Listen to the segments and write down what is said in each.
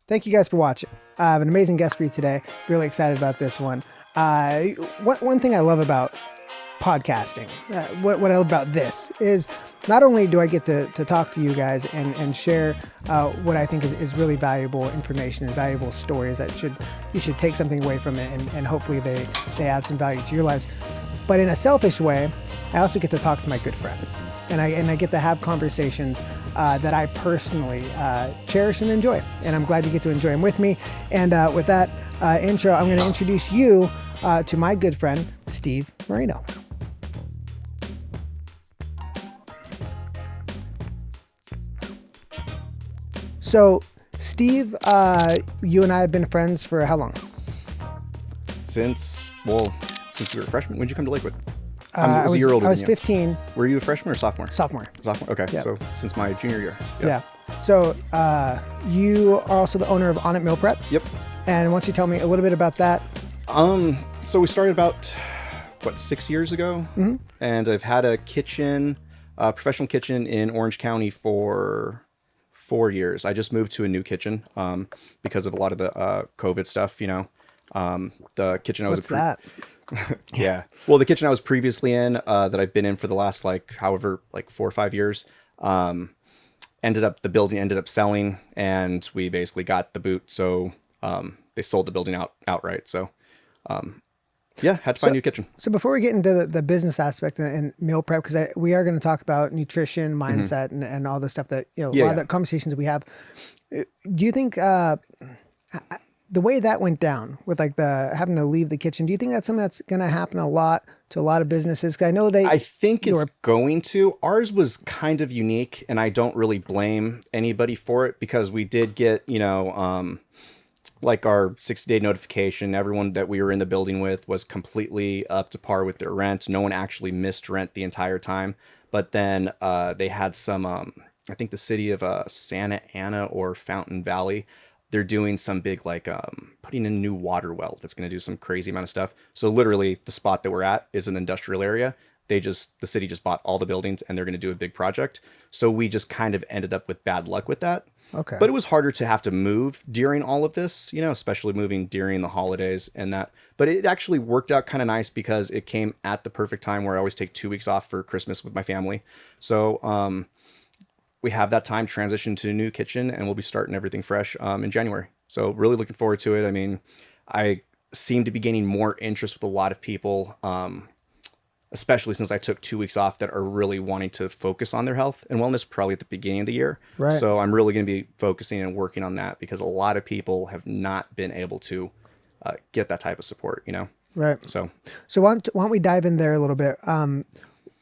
Thank you guys for watching. I have an amazing guest for you today. Really excited about this one. One thing I love about podcasting, what I love about this is not only do I get to talk to you guys and share what I think is really valuable information and valuable stories that you should take something away from it and hopefully they add some value to your lives. But in a selfish way, I also get to talk to my good friends, and I get to have conversations that I personally cherish and enjoy. And I'm glad you get to enjoy them with me. And with that intro, I'm going to introduce you to my good friend, Steve Marino. So, Steve, you and I have been friends for how long? Since you were a freshman. When did you come to Lakewood? I was a year older I was than you. 15. Were you a freshman or sophomore? Sophomore. Sophomore. Okay. Yep. So since my junior year. Yeah. So you are also the owner of On It Meal Prep. Yep. And why don't you tell me a little bit about that? So we started about 6 years ago, and I've had a kitchen, professional kitchen in Orange County for 4 years. I just moved to a new kitchen because of a lot of the COVID stuff. You know, the kitchen I was. What's that? Yeah. Well, the kitchen I was previously in, that I've been in for the last 4 or 5 years, the building ended up selling, and we basically got the boot. So, they sold the building outright. So, had to find a new kitchen. So before we get into the business aspect and meal prep, because we are going to talk about nutrition, mindset, and all the stuff that, a lot of the conversations we have. Do you think, the way that went down with having to leave the kitchen, do you think that's something that's going to happen a lot to a lot of businesses? Because I know I think it's going to. Ours was kind of unique, and I don't really blame anybody for it because we did get, our 60-day notification. Everyone that we were in the building with was completely up to par with their rent. No one actually missed rent the entire time. But then they had some, I think the city of Santa Ana or Fountain Valley, they're doing some big putting in a new water well that's going to do some crazy amount of stuff. So literally the spot that we're at is an industrial area. The city just bought all the buildings and they're going to do a big project. So we just kind of ended up with bad luck with that. Okay. But it was harder to have to move during all of this, especially moving during the holidays and that. But it actually worked out kind of nice because it came at the perfect time where I always take 2 weeks off for Christmas with my family. So, we have that time transition to a new kitchen, and we'll be starting everything fresh in January. So really looking forward to it. I mean, I seem to be gaining more interest with a lot of people, especially since I took 2 weeks off, that are really wanting to focus on their health and wellness probably at the beginning of the year. Right. So I'm really going to be focusing and working on that because a lot of people have not been able to get that type of support, Right. So why don't we dive in there a little bit?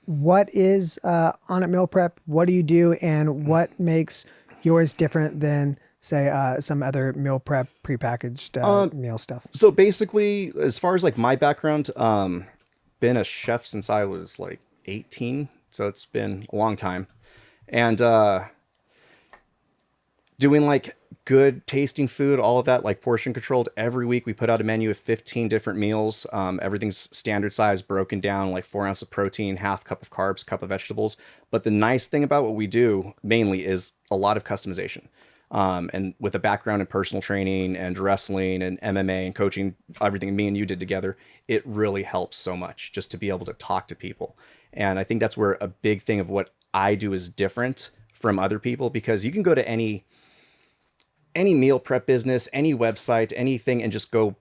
What is On It Meal Prep? What do you do, and what makes yours different than, say, some other meal prep prepackaged meal stuff? So basically, as far as my background, been a chef since I was 18, so it's been a long time, and doing good tasting food, all of that, portion controlled. Every week we put out a menu of 15 different meals. Everything's standard size, broken down, 4 ounces of protein, half cup of carbs, cup of vegetables. But the nice thing about what we do mainly is a lot of customization. And with a background in personal training and wrestling and MMA and coaching, everything me and you did together, it really helps so much just to be able to talk to people. And I think that's where a big thing of what I do is different from other people, because you can go to any meal prep business, any website, anything, and just go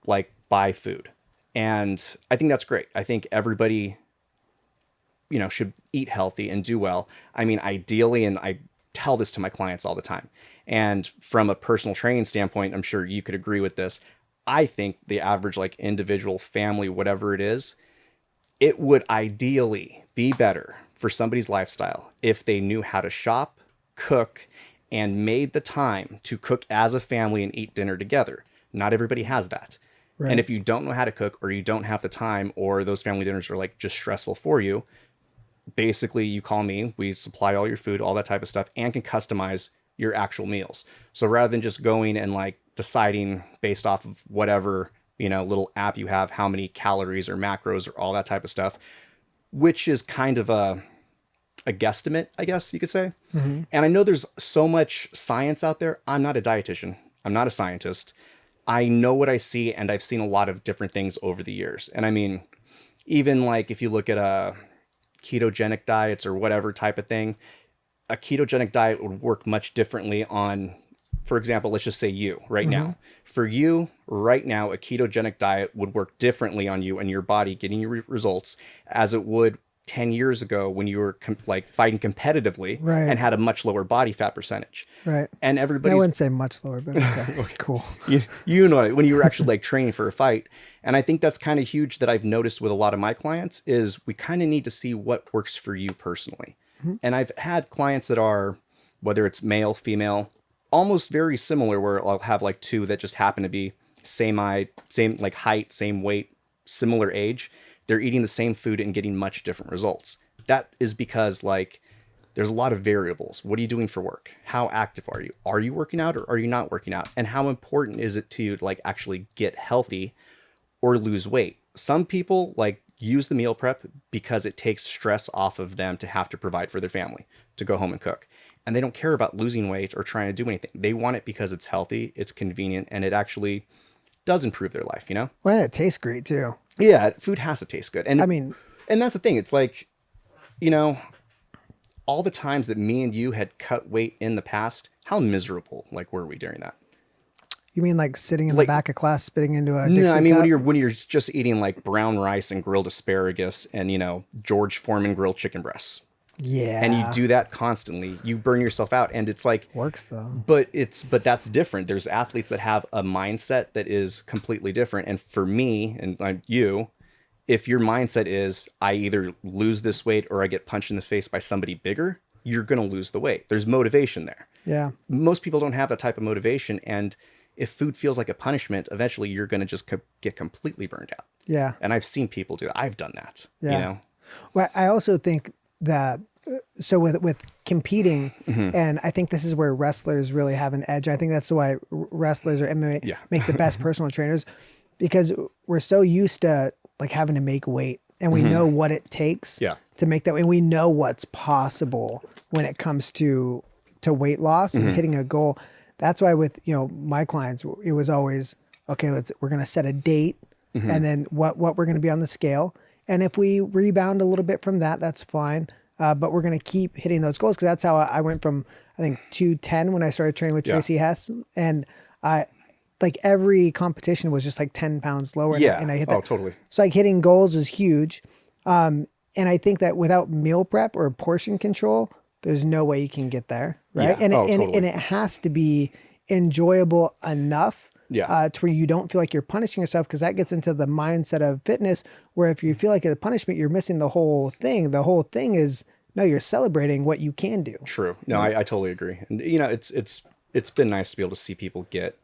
buy food. And I think that's great. I think everybody, should eat healthy and do well. I mean, ideally, and I tell this to my clients all the time. And from a personal training standpoint, I'm sure you could agree with this. I think the average individual, family, whatever it is, it would ideally be better for somebody's lifestyle if they knew how to shop, cook, and made the time to cook as a family and eat dinner together. Not everybody has that. Right. And if you don't know how to cook, or you don't have the time, or those family dinners are just stressful for you, basically you call me, we supply all your food, all that type of stuff, and can customize your actual meals. So rather than just going and deciding based off of whatever, little app you have, how many calories or macros or all that type of stuff, which is kind of a guesstimate, I guess you could say. Mm-hmm. And I know there's so much science out there. I'm not a dietitian. I'm not a scientist. I know what I see, and I've seen a lot of different things over the years. And I mean, even like if you look at ketogenic diets or whatever type of thing, a ketogenic diet would work much differently on, for example, let's just say you right now. For you right now, a ketogenic diet would work differently on you and your body getting your results as it would 10 years ago when you were like fighting competitively Right. and had a much lower body fat percentage. Right. And I everybody's, wouldn't say much lower, but okay. Cool. you know, when you were actually like training for a fight. And I think that's kind of huge that I've noticed with a lot of my clients is we kind of need to see what works for you personally. And I've had clients that are, whether it's male, female, almost very similar, where I'll have like two that just happen to be same like height, same weight, similar age. They're eating the same food and getting much different results. That is because like there's a lot of variables. What are you doing for work? How active are you? Are you working out or are you not working out? And how important is it to you to like actually get healthy or lose weight? Some people like use the meal prep because it takes stress off of them to have to provide for their family, to go home and cook. And they don't care about losing weight or trying to do anything. They want it because it's healthy, it's convenient, and it actually does improve their life, you know? Well, and it tastes great too. Yeah, food has to taste good. And I mean, and that's the thing. It's like, you know, all the times that me and you had cut weight in the past, how miserable like were we during that? you mean like sitting in the Like- back of class spitting into a Dixie No, I mean cup? when you're just eating like brown rice and grilled asparagus and, you know, George Foreman grilled chicken breasts. Yeah. And you do that constantly, you burn yourself out. And it's like, Works though. but that's different. There's athletes that have a mindset that is completely different. And for me and you, if your mindset is I either lose this weight or I get punched in the face by somebody bigger, you're going to lose the weight. There's motivation there. Yeah. Most people don't have that type of motivation. And if food feels like a punishment, eventually you're going to just get completely burned out. Yeah. And I've seen people do it. I've done that, Yeah. you know? Well, I also think that so with competing, and I think this is where wrestlers really have an edge. I think that's why wrestlers or MMA Yeah. make the best personal trainers, because we're so used to like having to make weight, and we know what it takes Yeah. to make that, and we know what's possible when it comes to weight loss and hitting a goal. That's why with my clients, it was always okay. We're gonna set a date, and then what we're gonna be on the scale. And if we rebound a little bit from that, that's fine. But we're going to keep hitting those goals, because that's how I went from, I think, 210 when I started training with Yeah. Tracy Hess. And I like every competition was just like 10 pounds lower. Yeah. And I hit that. Oh, totally. So like hitting goals was huge. And I think that without meal prep or portion control, there's no way you can get there. Right. Yeah. And, Oh, and totally. it has to be enjoyable enough Yeah. to where you don't feel like you're punishing yourself, because that gets into the mindset of fitness, where if you feel like it's a punishment, you're missing the whole thing. The whole thing is, no, you're celebrating what you can do. True. No, I totally agree. And you know, it's been nice to be able to see people get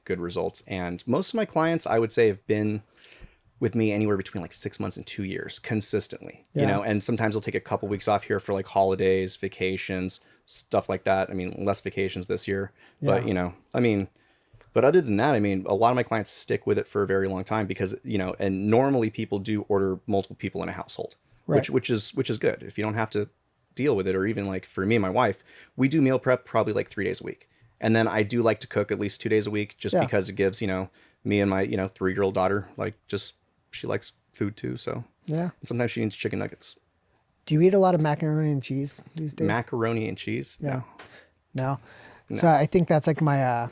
good results. And most of my clients, I would say, have been with me anywhere between like 6 months and 2 years consistently. Yeah. You know, and sometimes they'll take a couple weeks off here for like holidays, vacations, stuff like that. I mean, less vacations this year, but Yeah. you know, I mean, but other than that, I mean, a lot of my clients stick with it for a very long time because, you know, and normally people do order multiple people in a household, Right. which is good. If you don't have to deal with it, or even like for me and my wife, we do meal prep probably like 3 days a week. And then I do like to cook at least 2 days a week, just Yeah. because it gives, you know, me and my, 3-year-old daughter, like just, she likes food too. So Yeah. and sometimes she needs chicken nuggets, Do you eat a lot of macaroni and cheese these days? macaroni and cheese. Yeah. No. So I think that's like my,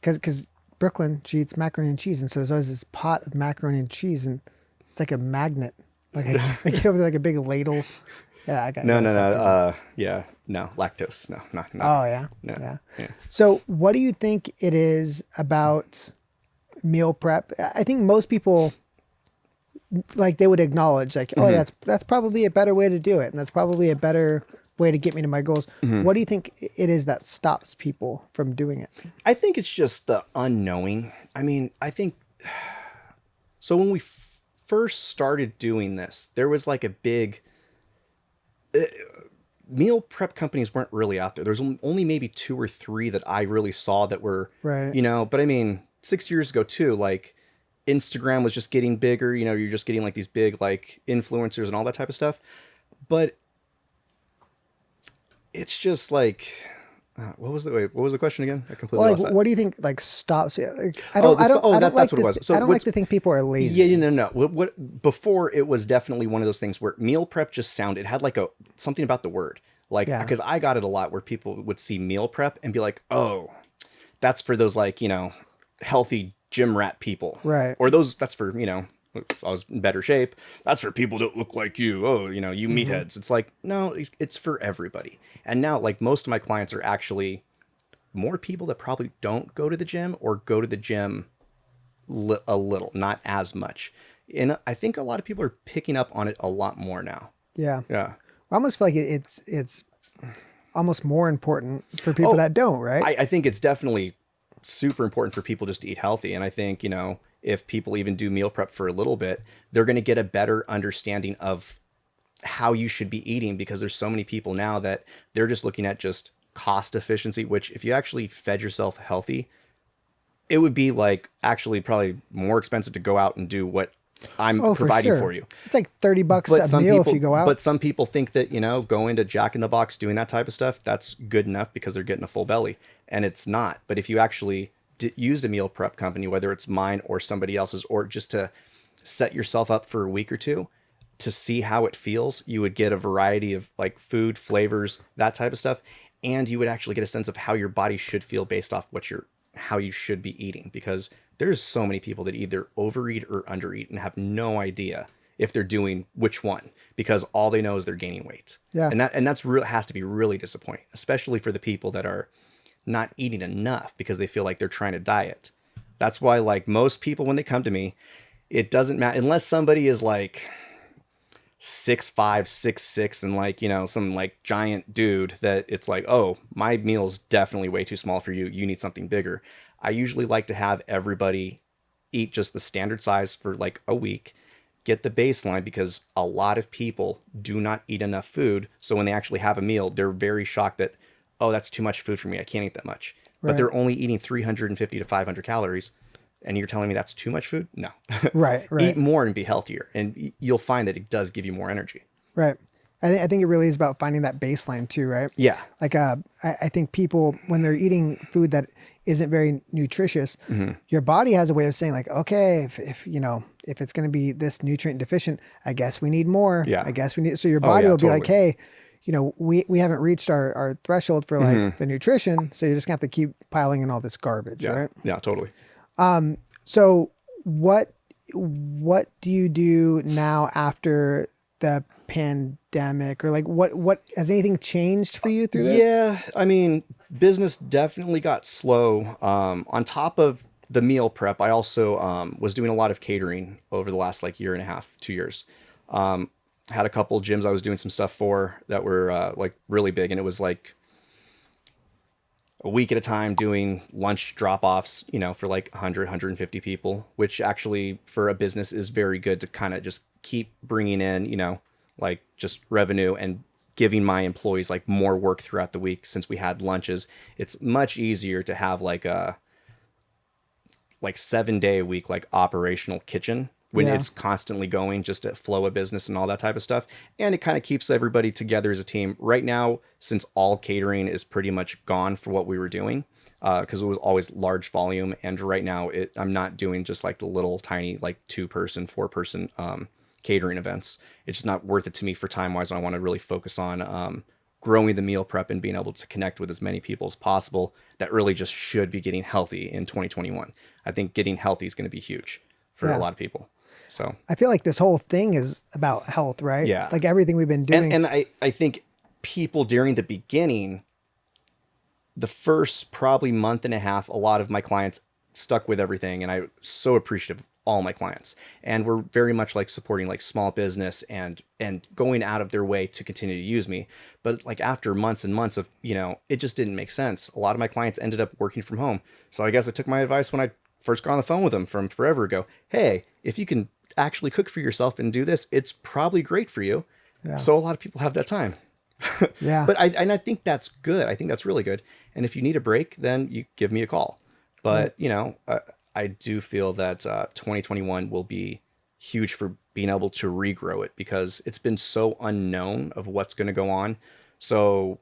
cause Brooklyn, she eats macaroni and cheese. And so there's always this pot of macaroni and cheese, and it's like a magnet. Like I get over there like a big ladle. Yeah. I got No, gotta stop doing yeah, no, lactose. No, not. Oh yeah. No. Yeah. Yeah. So what do you think it is about meal prep? I think most people, like, they would acknowledge like, oh, that's probably a better way to do it. And that's probably a better way to get me to my goals. What do you think it is that stops people from doing it? I think it's just the unknowing. I mean, I think so. When we first started doing this, there was like a big meal prep companies weren't really out there. There's only maybe 2 or 3 that I really saw that were, Right. you know, but I mean, 6 years ago too, like Instagram was just getting bigger, you know, you're just getting like these big like influencers and all that type of stuff. But it's just like, What was the question again? I completely Well, lost like, that. what do you think like stops? Like, That's what it was. So I don't like to think people are lazy. Yeah, no. What before it was definitely one of those things where meal prep just sounded had like a something about the word. Like Yeah. because I got it a lot where people would see meal prep and be like, "Oh, that's for those like, healthy gym rat people." Right. Or those that's for, if I was in better shape. That's for people that look like you. Oh, you meatheads. It's like, no, it's for everybody. And now like most of my clients are actually more people that probably don't go to the gym or go to the gym a little, not as much. And I think a lot of people are picking up on it a lot more now. Yeah. Yeah. I almost feel like it's almost more important for people Oh, that don't, right? I think it's definitely super important for people just to eat healthy. And I think, if people even do meal prep for a little bit, they're going to get a better understanding of how you should be eating because there's so many people now that they're just looking at just cost efficiency, which if you actually fed yourself healthy, it would be like actually probably more expensive to go out and do what I'm Oh, for providing sure. for you. It's like $30 But a some meal people, if you go out. but some people think that, going to Jack in the Box, doing that type of stuff, that's good enough because they're getting a full belly, and it's not. But if you actually used a meal prep company, whether it's mine or somebody else's, or just to set yourself up for a week or two to see how it feels, you would get a variety of like food, flavors, that type of stuff. And you would actually get a sense of how your body should feel based off how you should be eating, because there's so many people that either overeat or undereat and have no idea if they're doing which one, because all they know is they're gaining weight. Yeah. And that's real has to be really disappointing, especially for the people that are not eating enough because they feel like they're trying to diet. That's why like most people when they come to me, it doesn't matter unless somebody is like 6'5", 6'6", and like, some like giant dude that it's like, oh, my meal's definitely way too small for you. You need something bigger. I usually like to have everybody eat just the standard size for like a week, get the baseline, because a lot of people do not eat enough food. So when they actually have a meal, they're very shocked that, oh, that's too much food for me. I can't eat that much. But Right. they're only eating 350 to 500 calories. And you're telling me that's too much food? No. Right. Eat more and be healthier. And you'll find that it does give you more energy. Right. I think it really is about finding that baseline too, right? Yeah. Like, I think people, when they're eating food that isn't very nutritious, your body has a way of saying like, okay, if it's going to be this nutrient deficient, I guess we need more. Yeah. I guess we need, so your body yeah, will be like, totally. hey, we haven't reached our threshold for like the nutrition. So you're just gonna have to keep piling in all this garbage. Yeah. Right. Yeah, totally. So what do you do now after the pandemic, or like what has anything changed for you through this? Yeah, I mean, business definitely got slow. On top of the meal prep, I also was doing a lot of catering over the last like year and a half, 2 years. Had a couple gyms I was doing some stuff for that were like really big, and it was like a week at a time doing lunch drop-offs, for like 100, 150 people, which actually for a business is very good to kind of just keep bringing in, like just revenue and giving my employees like more work throughout the week. Since we had lunches, it's much easier to have like a 7-day a week, like operational kitchen when Yeah. it's constantly going, just to flow a business and all that type of stuff. And it kind of keeps everybody together as a team. Right now, since all catering is pretty much gone for what we were doing, because it was always large volume. And right now I'm not doing just like the little tiny, like 2-person, 4-person catering events. It's just not worth it to me for time wise. I want to really focus on growing the meal prep and being able to connect with as many people as possible that really just should be getting healthy in 2021. I think getting healthy is going to be huge for Yeah. a lot of people. So, I feel like this whole thing is about health, right? Yeah. Like everything we've been doing. and I think people during the beginning, the first probably month and a half, a lot of my clients stuck with everything. And I'm so appreciative of all my clients. And we're very much like supporting like small business and going out of their way to continue to use me. But like after months and months of, it just didn't make sense. A lot of my clients ended up working from home. So I guess I took my advice when I first got on the phone with them from forever ago. Hey, if you can actually cook for yourself and do this, it's probably great for you. Yeah. So a lot of people have that time. Yeah. But I think that's good. I think that's really good. And if you need a break, then you give me a call. But, I do feel that 2021 will be huge for being able to regrow it, because it's been so unknown of what's going to go on. So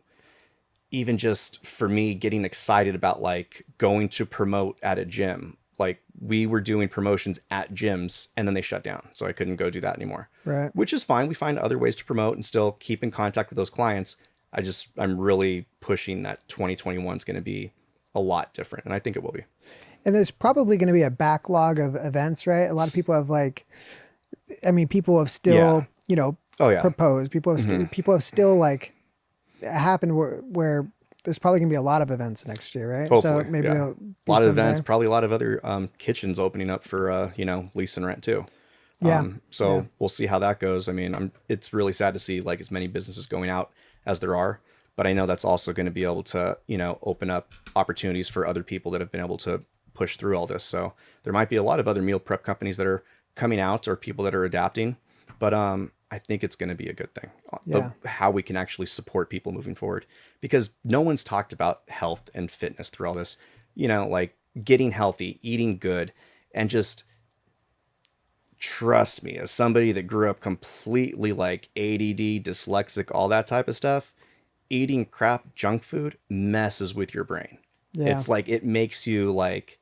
even just for me getting excited about like going to promote at a gym. Like we were doing promotions at gyms and then they shut down. So I couldn't go do that anymore. Right. Which is fine. We find other ways to promote and still keep in contact with those clients. I'm really pushing that 2021 is going to be a lot different. And I think it will be. And there's probably going to be a backlog of events, right? A lot of people have people have still, Oh yeah. proposed. People have people have still like happened where there's probably going to be a lot of events next year, right? Hopefully, so maybe yeah. there'll A be lot of some events, there. probably a lot of other kitchens opening up for lease and rent too. Yeah. So Yeah. we'll see how that goes. I mean, it's really sad to see like as many businesses going out as there are, but I know that's also going to be able to, open up opportunities for other people that have been able to push through all this. So there might be a lot of other meal prep companies that are coming out or people that are adapting, but I think it's going to be a good thing. Yeah. How we can actually support people moving forward, because no one's talked about health and fitness through all this, like getting healthy, eating good, and just trust me, as somebody that grew up completely like ADD, dyslexic, all that type of stuff, eating crap junk food messes with your brain. Yeah. It's like, it makes you like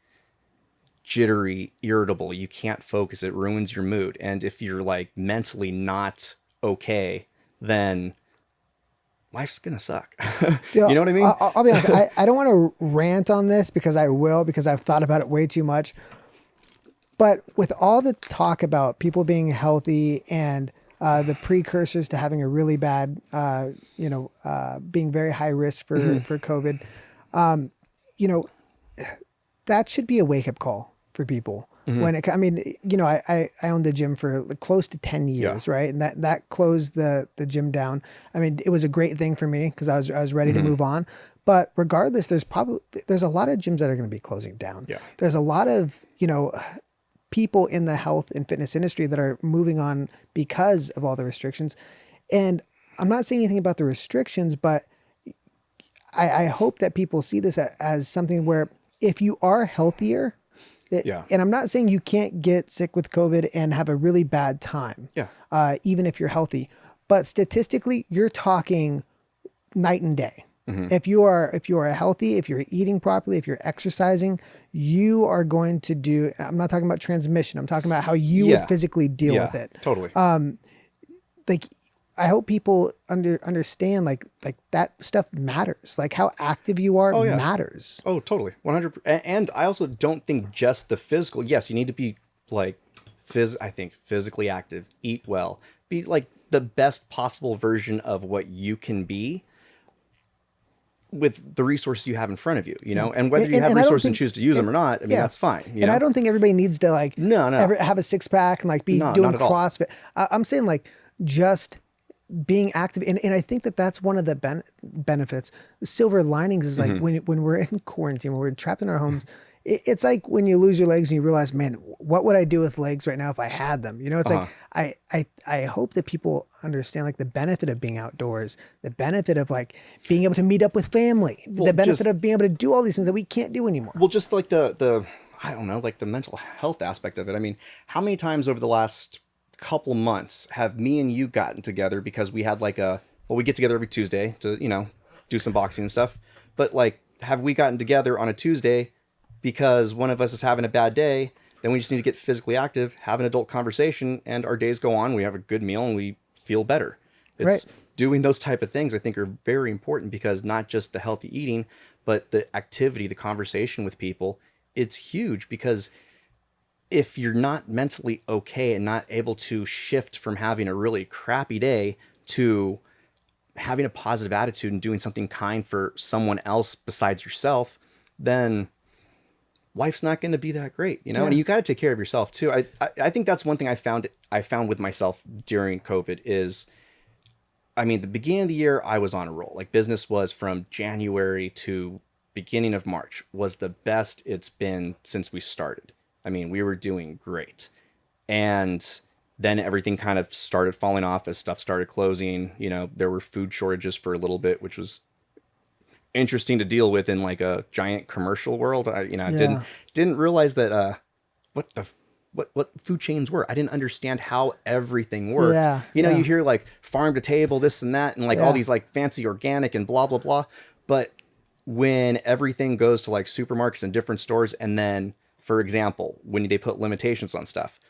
jittery, irritable. You can't focus. It ruins your mood. And if you're like mentally not okay, then life's gonna suck. You know what I mean? I'll be honest. I don't want to rant on this because I've thought about it way too much. But with all the talk about people being healthy and the precursors to having a really bad, being very high risk for COVID, that should be a wake up call for people. When I owned the gym for like close to 10 years, right? And that closed the gym down. I mean, it was a great thing for me because I was ready to move on. But regardless, there's a lot of gyms that are going to be closing down. Yeah. There's a lot of, people in the health and fitness industry that are moving on because of all the restrictions. And I'm not saying anything about the restrictions, but I hope that people see this as something where if you are healthier, and I'm not saying you can't get sick with COVID and have a really bad time, even if you're healthy, but statistically, you're talking night and day. If you are healthy, if you're eating properly, if you're exercising, you are going to do. I'm not talking about transmission. I'm talking about how you would physically deal with it. Totally. Like, I hope people understand like that stuff matters. Like how active you are matters. Oh, totally. 100%. And I also don't think just the physical. Yes, you need to be like I think physically active, eat well, be like the best possible version of what you can be with the resources you have in front of you, and whether you have resources and choose to use them or not, I mean, that's fine. And I don't think everybody needs to like ever have a six pack and like be doing CrossFit. I'm saying like just being active. And I think that's one of the benefits. The silver linings is like when we're in quarantine, when we're trapped in our homes, it's like when you lose your legs and you realize, man, what would I do with legs right now if I had them? It's like, I hope that people understand like the benefit of being outdoors, the benefit of like being able to meet up with family, the benefit of being able to do all these things that we can't do anymore. Well, just like the I don't know, like the mental health aspect of it. I mean, how many times over the last couple months have me and you gotten together because we had like we get together every Tuesday to, do some boxing and stuff. But like, have we gotten together on a Tuesday because one of us is having a bad day? Then we just need to get physically active, have an adult conversation, and our days go on. We have a good meal and we feel better. It's doing those type of things I think are very important, because not just the healthy eating, but the activity, the conversation with people, it's huge. Because if you're not mentally okay and not able to shift from having a really crappy day to having a positive attitude and doing something kind for someone else besides yourself, then life's not going to be that great, and you got to take care of yourself too. I think that's one thing I found with myself during COVID is, I mean, the beginning of the year, I was on a roll. Like, business was from January to beginning of March was the best it's been since we started. I mean, we were doing great. And then everything kind of started falling off as stuff started closing. There were food shortages for a little bit, which was interesting to deal with in like a giant commercial world. I didn't realize that what food chains were. I didn't understand how everything worked. You hear like farm to table, this and that, and like all these like fancy organic and blah blah blah. But when everything goes to like supermarkets and different stores, and then, for example, when they put limitations on stuff,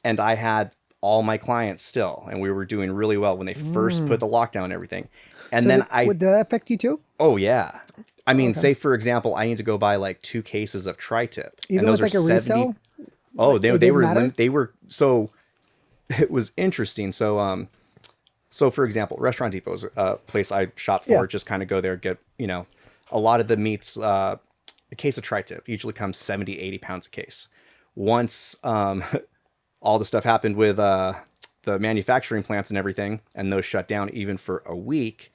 and I had all my clients still, and we were doing really well when they first put the lockdown and everything. And So then would that affect you too? oh yeah. I mean, Okay. say for example, I need to go buy like 2 cases of tri-tip. Even and those with like are a 70. resale? Oh, It they didn't were matter? they were so it was interesting. So for example, Restaurant Depot is a place I shop for. Yeah. Just kind of go there, get, a lot of the meats. A case of tri-tip usually comes 70, 80 pounds a case. Once all the stuff happened with the manufacturing plants and everything, and those shut down even for a week,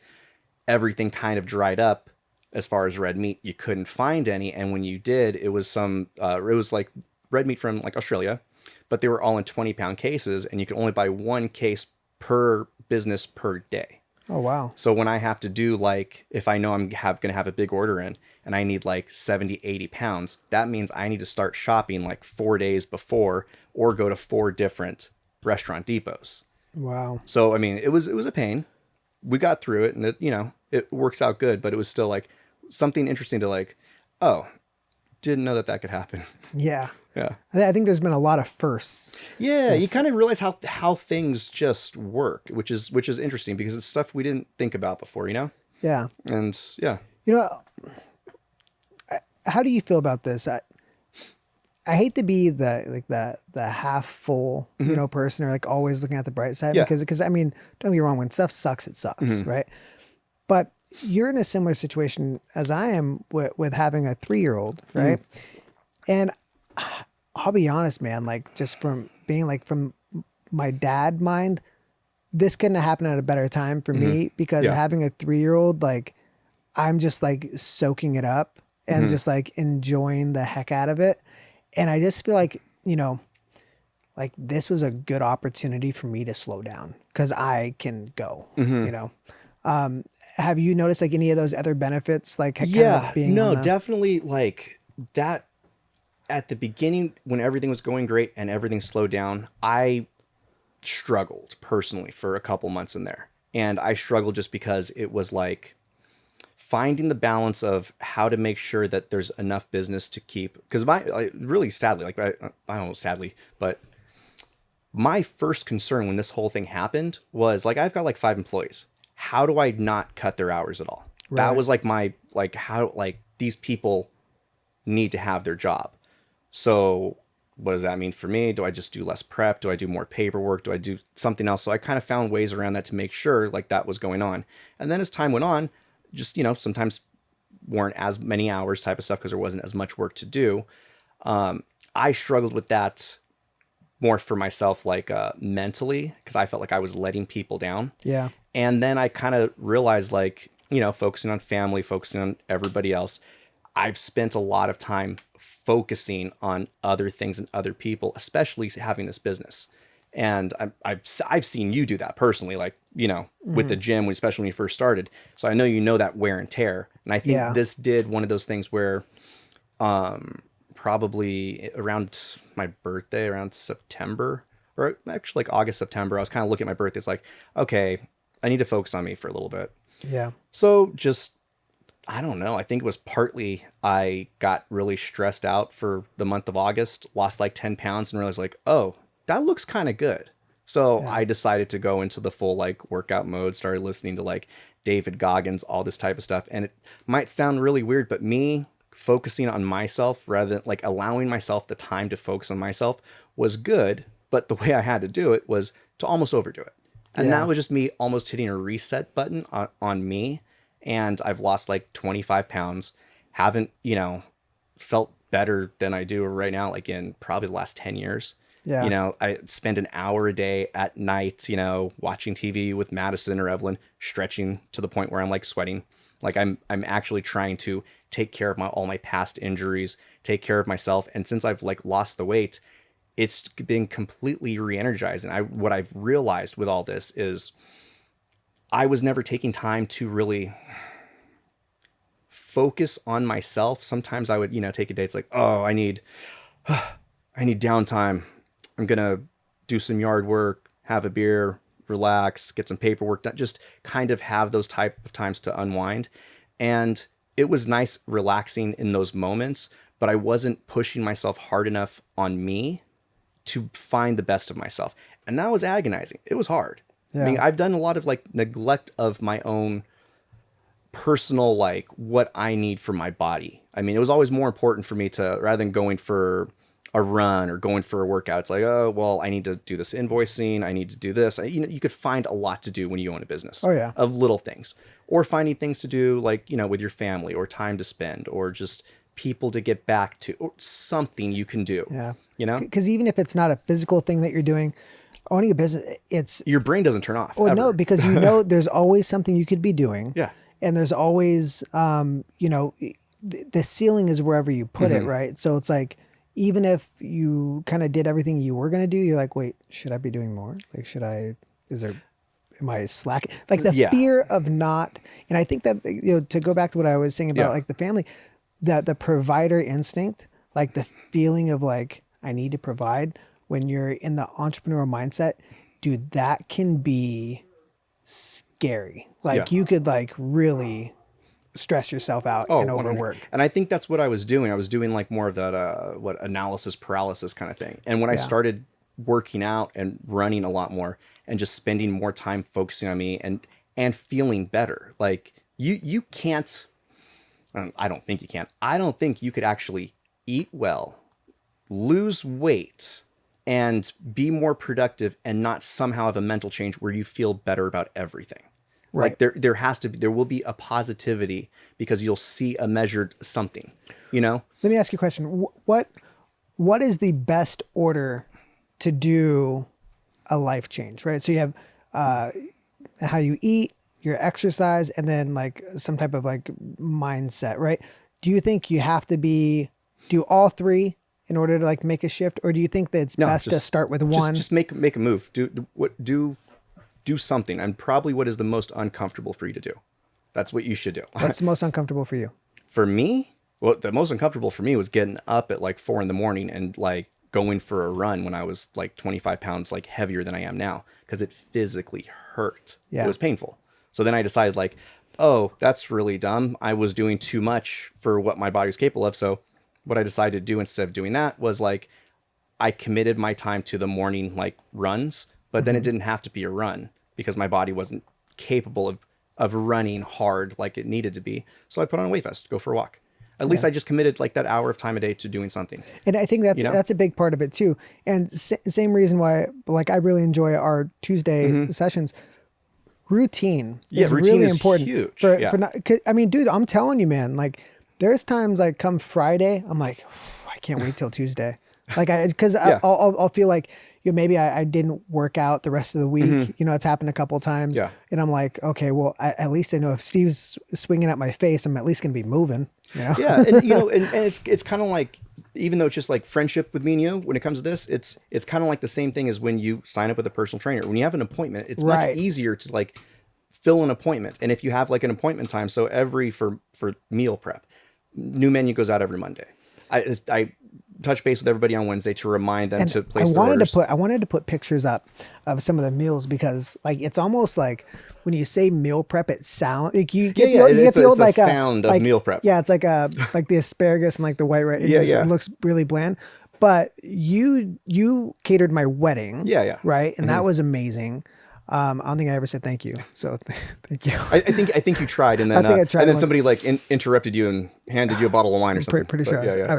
everything kind of dried up as far as red meat. You couldn't find any, and when you did, it was it was like red meat from like Australia, but they were all in 20-pound cases, and you could only buy 1 case per business per day. Oh, wow. So when I have to do like, if I know I'm going to have a big order in and I need like 70, 80 pounds, that means I need to start shopping like 4 days before or go to 4 different Restaurant Depots. Wow. So, I mean, it was a pain. We got through it, and it works out good, but it was still like something interesting to like, oh, didn't know that could happen. Yeah. Yeah. I think there's been a lot of firsts. Yeah, you Yes. kind of realize how things just work, which is interesting because it's stuff we didn't think about before, Yeah. And yeah. How do you feel about this? I hate to be the half full, person, or like always looking at the bright side, Yeah. because I mean, don't get me wrong, when stuff sucks, it sucks, right? But you're in a similar situation as I am with having a 3-year-old, right? And I'll be honest, man, like just from being like from my dad mind, this couldn't have happened at a better time for me, because Yeah. having a 3-year-old, like I'm just like soaking it up and just like enjoying the heck out of it. And I just feel like, like this was a good opportunity for me to slow down because I can go, have you noticed like any of those other benefits? Like kind Yeah, of being no, on the- definitely like that at the beginning when everything was going great and everything slowed down, I struggled personally for a couple months in there. And I struggled just because it was like finding the balance of how to make sure that there's enough business to keep. Because really sadly, like I don't know, sadly, but my first concern when this whole thing happened was like, I've got like 5 employees. How do I not cut their hours at all? Right. That was like how these people need to have their job. So what does that mean for me? Do I just do less prep? Do I do more paperwork? Do I do something else? So I kind of found ways around that to make sure like that was going on. And then as time went on, just, sometimes weren't as many hours type of stuff because there wasn't as much work to do. I struggled with that more for myself, like mentally, because I felt like I was letting people down. Yeah. And then I kind of realized like, focusing on family, focusing on everybody else, I've spent a lot of time focusing on other things and other people, especially having this business. And I've seen you do that personally, like, with the gym, especially when you first started. So I know that wear and tear. And I think this did one of those things where probably around my birthday, around September, or actually like August, September, I was kind of looking at my birthday. It's like, okay, I need to focus on me for a little bit. Yeah. So just, I don't know. I think it was partly I got really stressed out for the month of August, lost like 10 pounds and realized like, oh, that looks kind of good. So I decided to go into the full like workout mode, started listening to like David Goggins, all this type of stuff. And it might sound really weird, but me focusing on myself rather than like allowing myself the time to focus on myself was good. But the way I had to do it was to almost overdo it. And that was just me almost hitting a reset button on me. And I've lost like 25 pounds. Haven't, felt better than I do right now, like in probably the last 10 years. Yeah. I spend an hour a day at night, watching TV with Madison or Evelyn, stretching to the point where I'm like sweating. Like I'm actually trying to take care of all my past injuries, take care of myself. And since I've like lost the weight, it's been completely re-energized. And what I've realized with all this is I was never taking time to really focus on myself. Sometimes I would, take a day. It's like, oh, I need downtime. I'm going to do some yard work, have a beer, relax, get some paperwork done, just kind of have those type of times to unwind. And it was nice relaxing in those moments, but I wasn't pushing myself hard enough on me to find the best of myself. And that was agonizing. It was hard. Yeah. I mean, I've done a lot of like neglect of my own personal, like what I need for my body. I mean, it was always more important for me to, rather than going for a run or going for a workout, it's like, oh, well, I need to do this invoicing. I need to do this. You could find a lot to do when you own a business. Oh, yeah. Of little things, or finding things to do like, with your family, or time to spend, or just people to get back to, or something you can do. Yeah. Because even if it's not a physical thing that you're doing, owning a business, it's... your brain doesn't turn off. Well, ever. no, because there's always something you could be doing. Yeah. And there's always, the ceiling is wherever you put it, right? So it's like, even if you kind of did everything you were going to do, you're like, wait, should I be doing more? Like, am I slacking? Like the fear of not, and I think that, to go back to what I was saying about like the family, that the provider instinct, like the feeling of like, I need to provide when you're in the entrepreneurial mindset, dude, that can be scary. Like you could like really stress yourself out and overwork. And I think that's what I was doing. I was doing like more of that, analysis paralysis kind of thing. And when I started working out and running a lot more and just spending more time focusing on me and feeling better, like you can't, I don't think you can. I don't think you could actually eat well, lose weight, and be more productive and not somehow have a mental change where you feel better about everything. Right. Like there will be a positivity because you'll see a measured something, Let me ask you a question. What is the best order to do a life change, right? So you have how you eat, your exercise, and then like some type of like mindset, right? Do you think you have to do all three in order to like make a shift, or do you think that it's best to start with one? Just make a move. Do something, and probably what is the most uncomfortable for you to do. That's what you should do. What's the most uncomfortable for you? For me, well, the most uncomfortable for me was getting up at like 4 a.m. and like going for a run when I was like 25 pounds like heavier than I am now, because it physically hurt. Yeah. It was painful. So then I decided like, oh, that's really dumb. I was doing too much for what my body was capable of. So what I decided to do instead of doing that was like, I committed my time to the morning like runs, but then it didn't have to be a run because my body wasn't capable of running hard like it needed to be. So I put on a weight vest, go for a walk. At least I just committed like that hour of time a day to doing something. And I think that's a big part of it too. And same reason why, like, I really enjoy our Tuesday sessions. Routine is routine really is important. Huge. I mean, dude, I'm telling you, man, like there's times like come Friday, I'm like, I can't wait till Tuesday. Like I'll feel like, maybe I didn't work out the rest of the week. It's happened a couple of times. Yeah. And I'm like, okay, well, at least I know if Steve's swinging at my face, I'm at least going to be moving. Yeah. And, and it's kind of like, even though it's just like friendship with me and you, when it comes to this, it's kind of like the same thing as when you sign up with a personal trainer. When you have an appointment, it's much easier to like fill an appointment. And if you have like an appointment time, so for meal prep, new menu goes out every Monday. I touch base with everybody on Wednesday to remind them to place their orders. I wanted to put pictures up of some of the meals because like it's almost like when you say meal prep, it sounds like you get the old like sound of meal prep. Yeah, it's like like the asparagus and like the white rice. It looks really bland. But you catered my wedding. Yeah. Right, and that was amazing. I don't think I ever said thank you. So thank you. I think you tried, and then I tried and then somebody like interrupted you and handed you a bottle of wine or something. Pretty sure I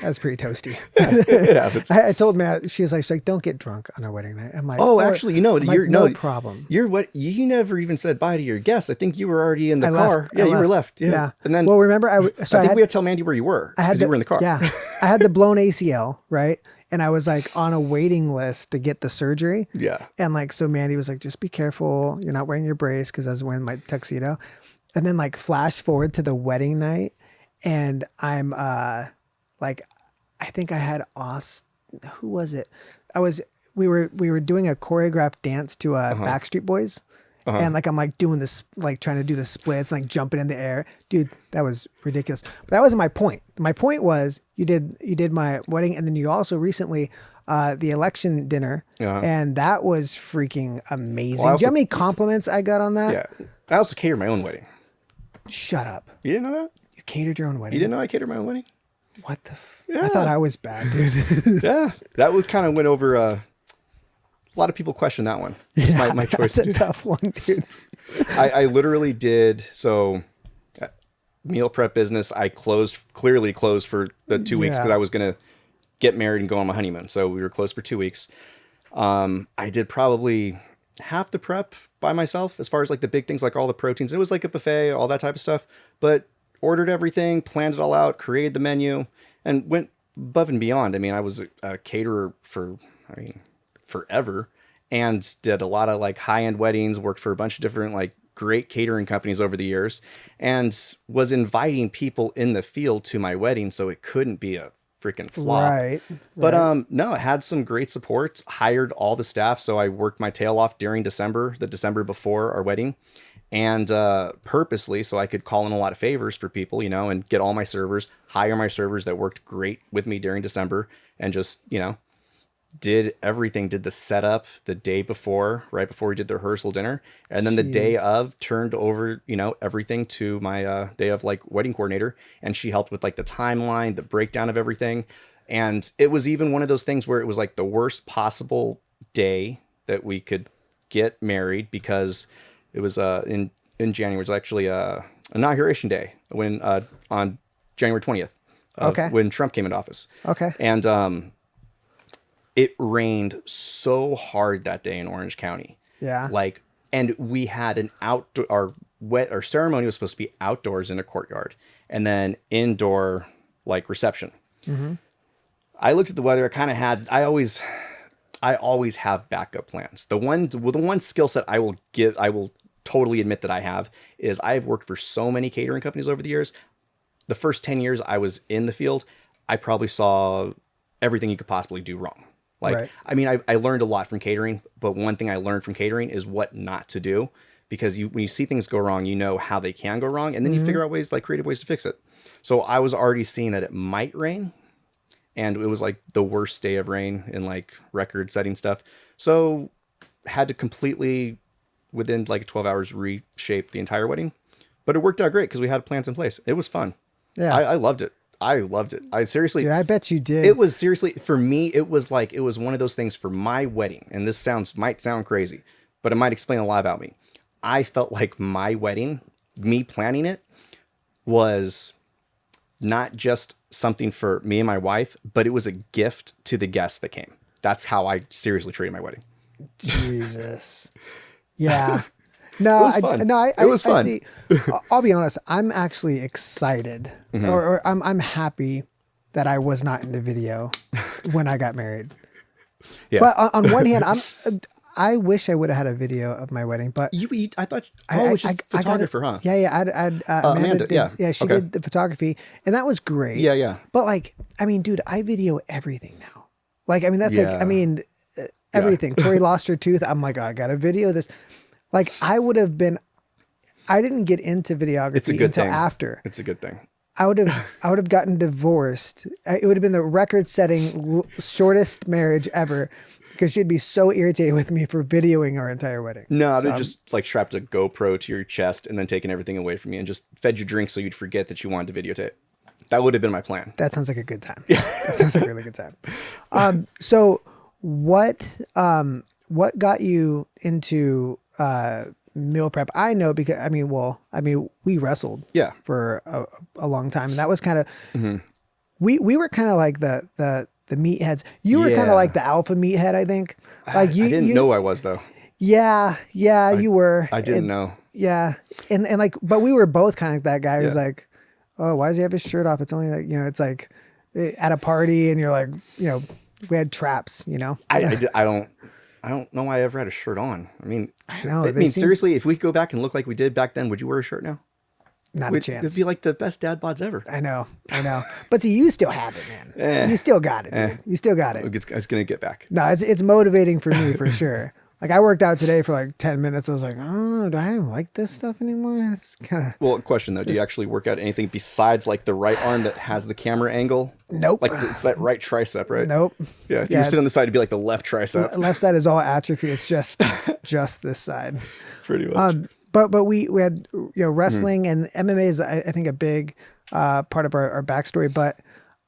was pretty toasty. It happens. I told Matt, she's like, don't get drunk on our wedding night. I'm like, oh, actually, you're no problem. You never even said bye to your guests. I think you were already in the car. You were left. Yeah. And then, well, remember, I think we had to tell Mandy where you were because you were in the car. Yeah. I had the blown ACL, right? And I was like on a waiting list to get the surgery. Yeah. And like, so Mandy was like, just be careful. You're not wearing your brace because I was wearing my tuxedo. And then like flash forward to the wedding night. And I'm like, I think I had who was it? We were doing a choreographed dance to Backstreet Boys. And like, I'm like doing this, like trying to do the splits, like jumping in the air. Dude, that was ridiculous. But that wasn't my point. My point was you did my wedding. And then you also recently, the election dinner. And that was freaking amazing. Do you know how many compliments I got on that? Yeah. I also catered my own wedding. Shut up. You didn't know that? You catered your own You wedding? didn't know I catered my own wedding? What the? Yeah. I thought I was bad, dude. Yeah, that would kind of went over. A lot of people question that one. It's my choice. That's a tough one, dude. I literally did so. Meal prep business. I clearly closed for the 2 weeks because Yeah. I was gonna get married and go on my honeymoon. So we were closed for 2 weeks. I did probably half the prep by myself as far as like the big things, like all the proteins. It was like a buffet, all that type of stuff. But ordered everything, planned it all out, created the menu, and went above and beyond. I mean, I was a caterer for, forever, and did a lot of like high-end weddings, worked for a bunch of different like great catering companies over the years, and was inviting people in the field to my wedding, so it couldn't be a freaking flop. Right. But no, it had some great support, hired all the staff. So I worked my tail off during the December before our wedding, and purposely so I could call in a lot of favors for people, and get all my servers, hire my servers that worked great with me during December, and just, did everything, did the setup the day before, right before we did the rehearsal dinner. And then the day of turned over, everything to my day of like wedding coordinator. And she helped with like the timeline, the breakdown of everything. And it was even one of those things where it was like the worst possible day that we could get married, because it was in January. It was actually inauguration day when on January 20th. Okay. When Trump came into office. Okay. And it rained so hard that day in Orange County. Yeah. And we had an outdoor, our ceremony was supposed to be outdoors in a courtyard, and then indoor like reception. Mm-hmm. I looked at the weather. I always have backup plans. The one skill set I will totally admit that I have is I've worked for so many catering companies over the years. The first 10 years I was in the field, I probably saw everything you could possibly do wrong. Right. I mean, I learned a lot from catering, but one thing I learned from catering is what not to do, because when you see things go wrong, you know how they can go wrong, and then you figure out creative ways to fix it. So I was already seeing that it might rain, and it was like the worst day of rain in like record setting stuff. So had to completely, within like 12 hours, reshape the entire wedding, but it worked out great because we had plans in place. It was fun. Yeah. I loved it. I loved it. I seriously, Dude, I bet you did. it was seriously, for me, it was one of those things for my wedding. And this might sound crazy, but it might explain a lot about me. I felt like my wedding, me planning it, was not just something for me and my wife, but it was a gift to the guests that came. That's how I seriously treated my wedding. Jesus. Yeah. No, It was fun. I It was fun. see. I'll be honest. I'm actually excited, or I'm happy that I was not in the video when I got married. Yeah. But on one hand, I wish I would have had a video of my wedding. But I thought, it was just photographer, huh? Yeah. Amanda did. Yeah. She Okay. did the photography, and that was great. Yeah. But dude, I video everything now. That's Yeah. everything. Tori lost her tooth. I'm like, oh, I got to video this. I didn't get into videography It's a good until thing. after. It's a good thing. I would have gotten divorced. It would have been the record-setting shortest marriage ever, because she'd be so irritated with me for videoing our entire wedding. No, So, they just strapped a GoPro to your chest and then taken everything away from you and just fed you drinks so you'd forget that you wanted to videotape. That would have been my plan. that sounds like a good time. Yeah. That sounds like a really good time. So what got you into meal prep? I know because we wrestled for a long time, and that was kind of we were kind of like the meatheads. You were kind of like the alpha meathead, I think. I didn't know I was, though. Yeah, you were. I didn't know. Yeah, and but we were both kind of that guy who's like, oh, why does he have his shirt off? It's only it's like at a party, and you're like, we had traps, I don't know why I ever had a shirt on. I mean, know, seriously, if we go back and look like we did back then, would you wear a shirt now? Not a chance. It'd be like the best dad bods ever. I know. But see, you still have it, man. You still got it, dude. You still got it. It's going to get back. No, it's motivating for me for sure. I worked out today for like 10 minutes. I was like, oh, do I like this stuff anymore? It's kind of... Well, question though, do you actually work out anything besides like the right arm that has the camera angle? Nope. It's that right tricep, right? Nope. Yeah, if you were sitting on the side, it'd be like the left tricep. Left side is all atrophy. It's just this side. Pretty much. but we had, wrestling and MMA is, I think, a big part of our backstory. But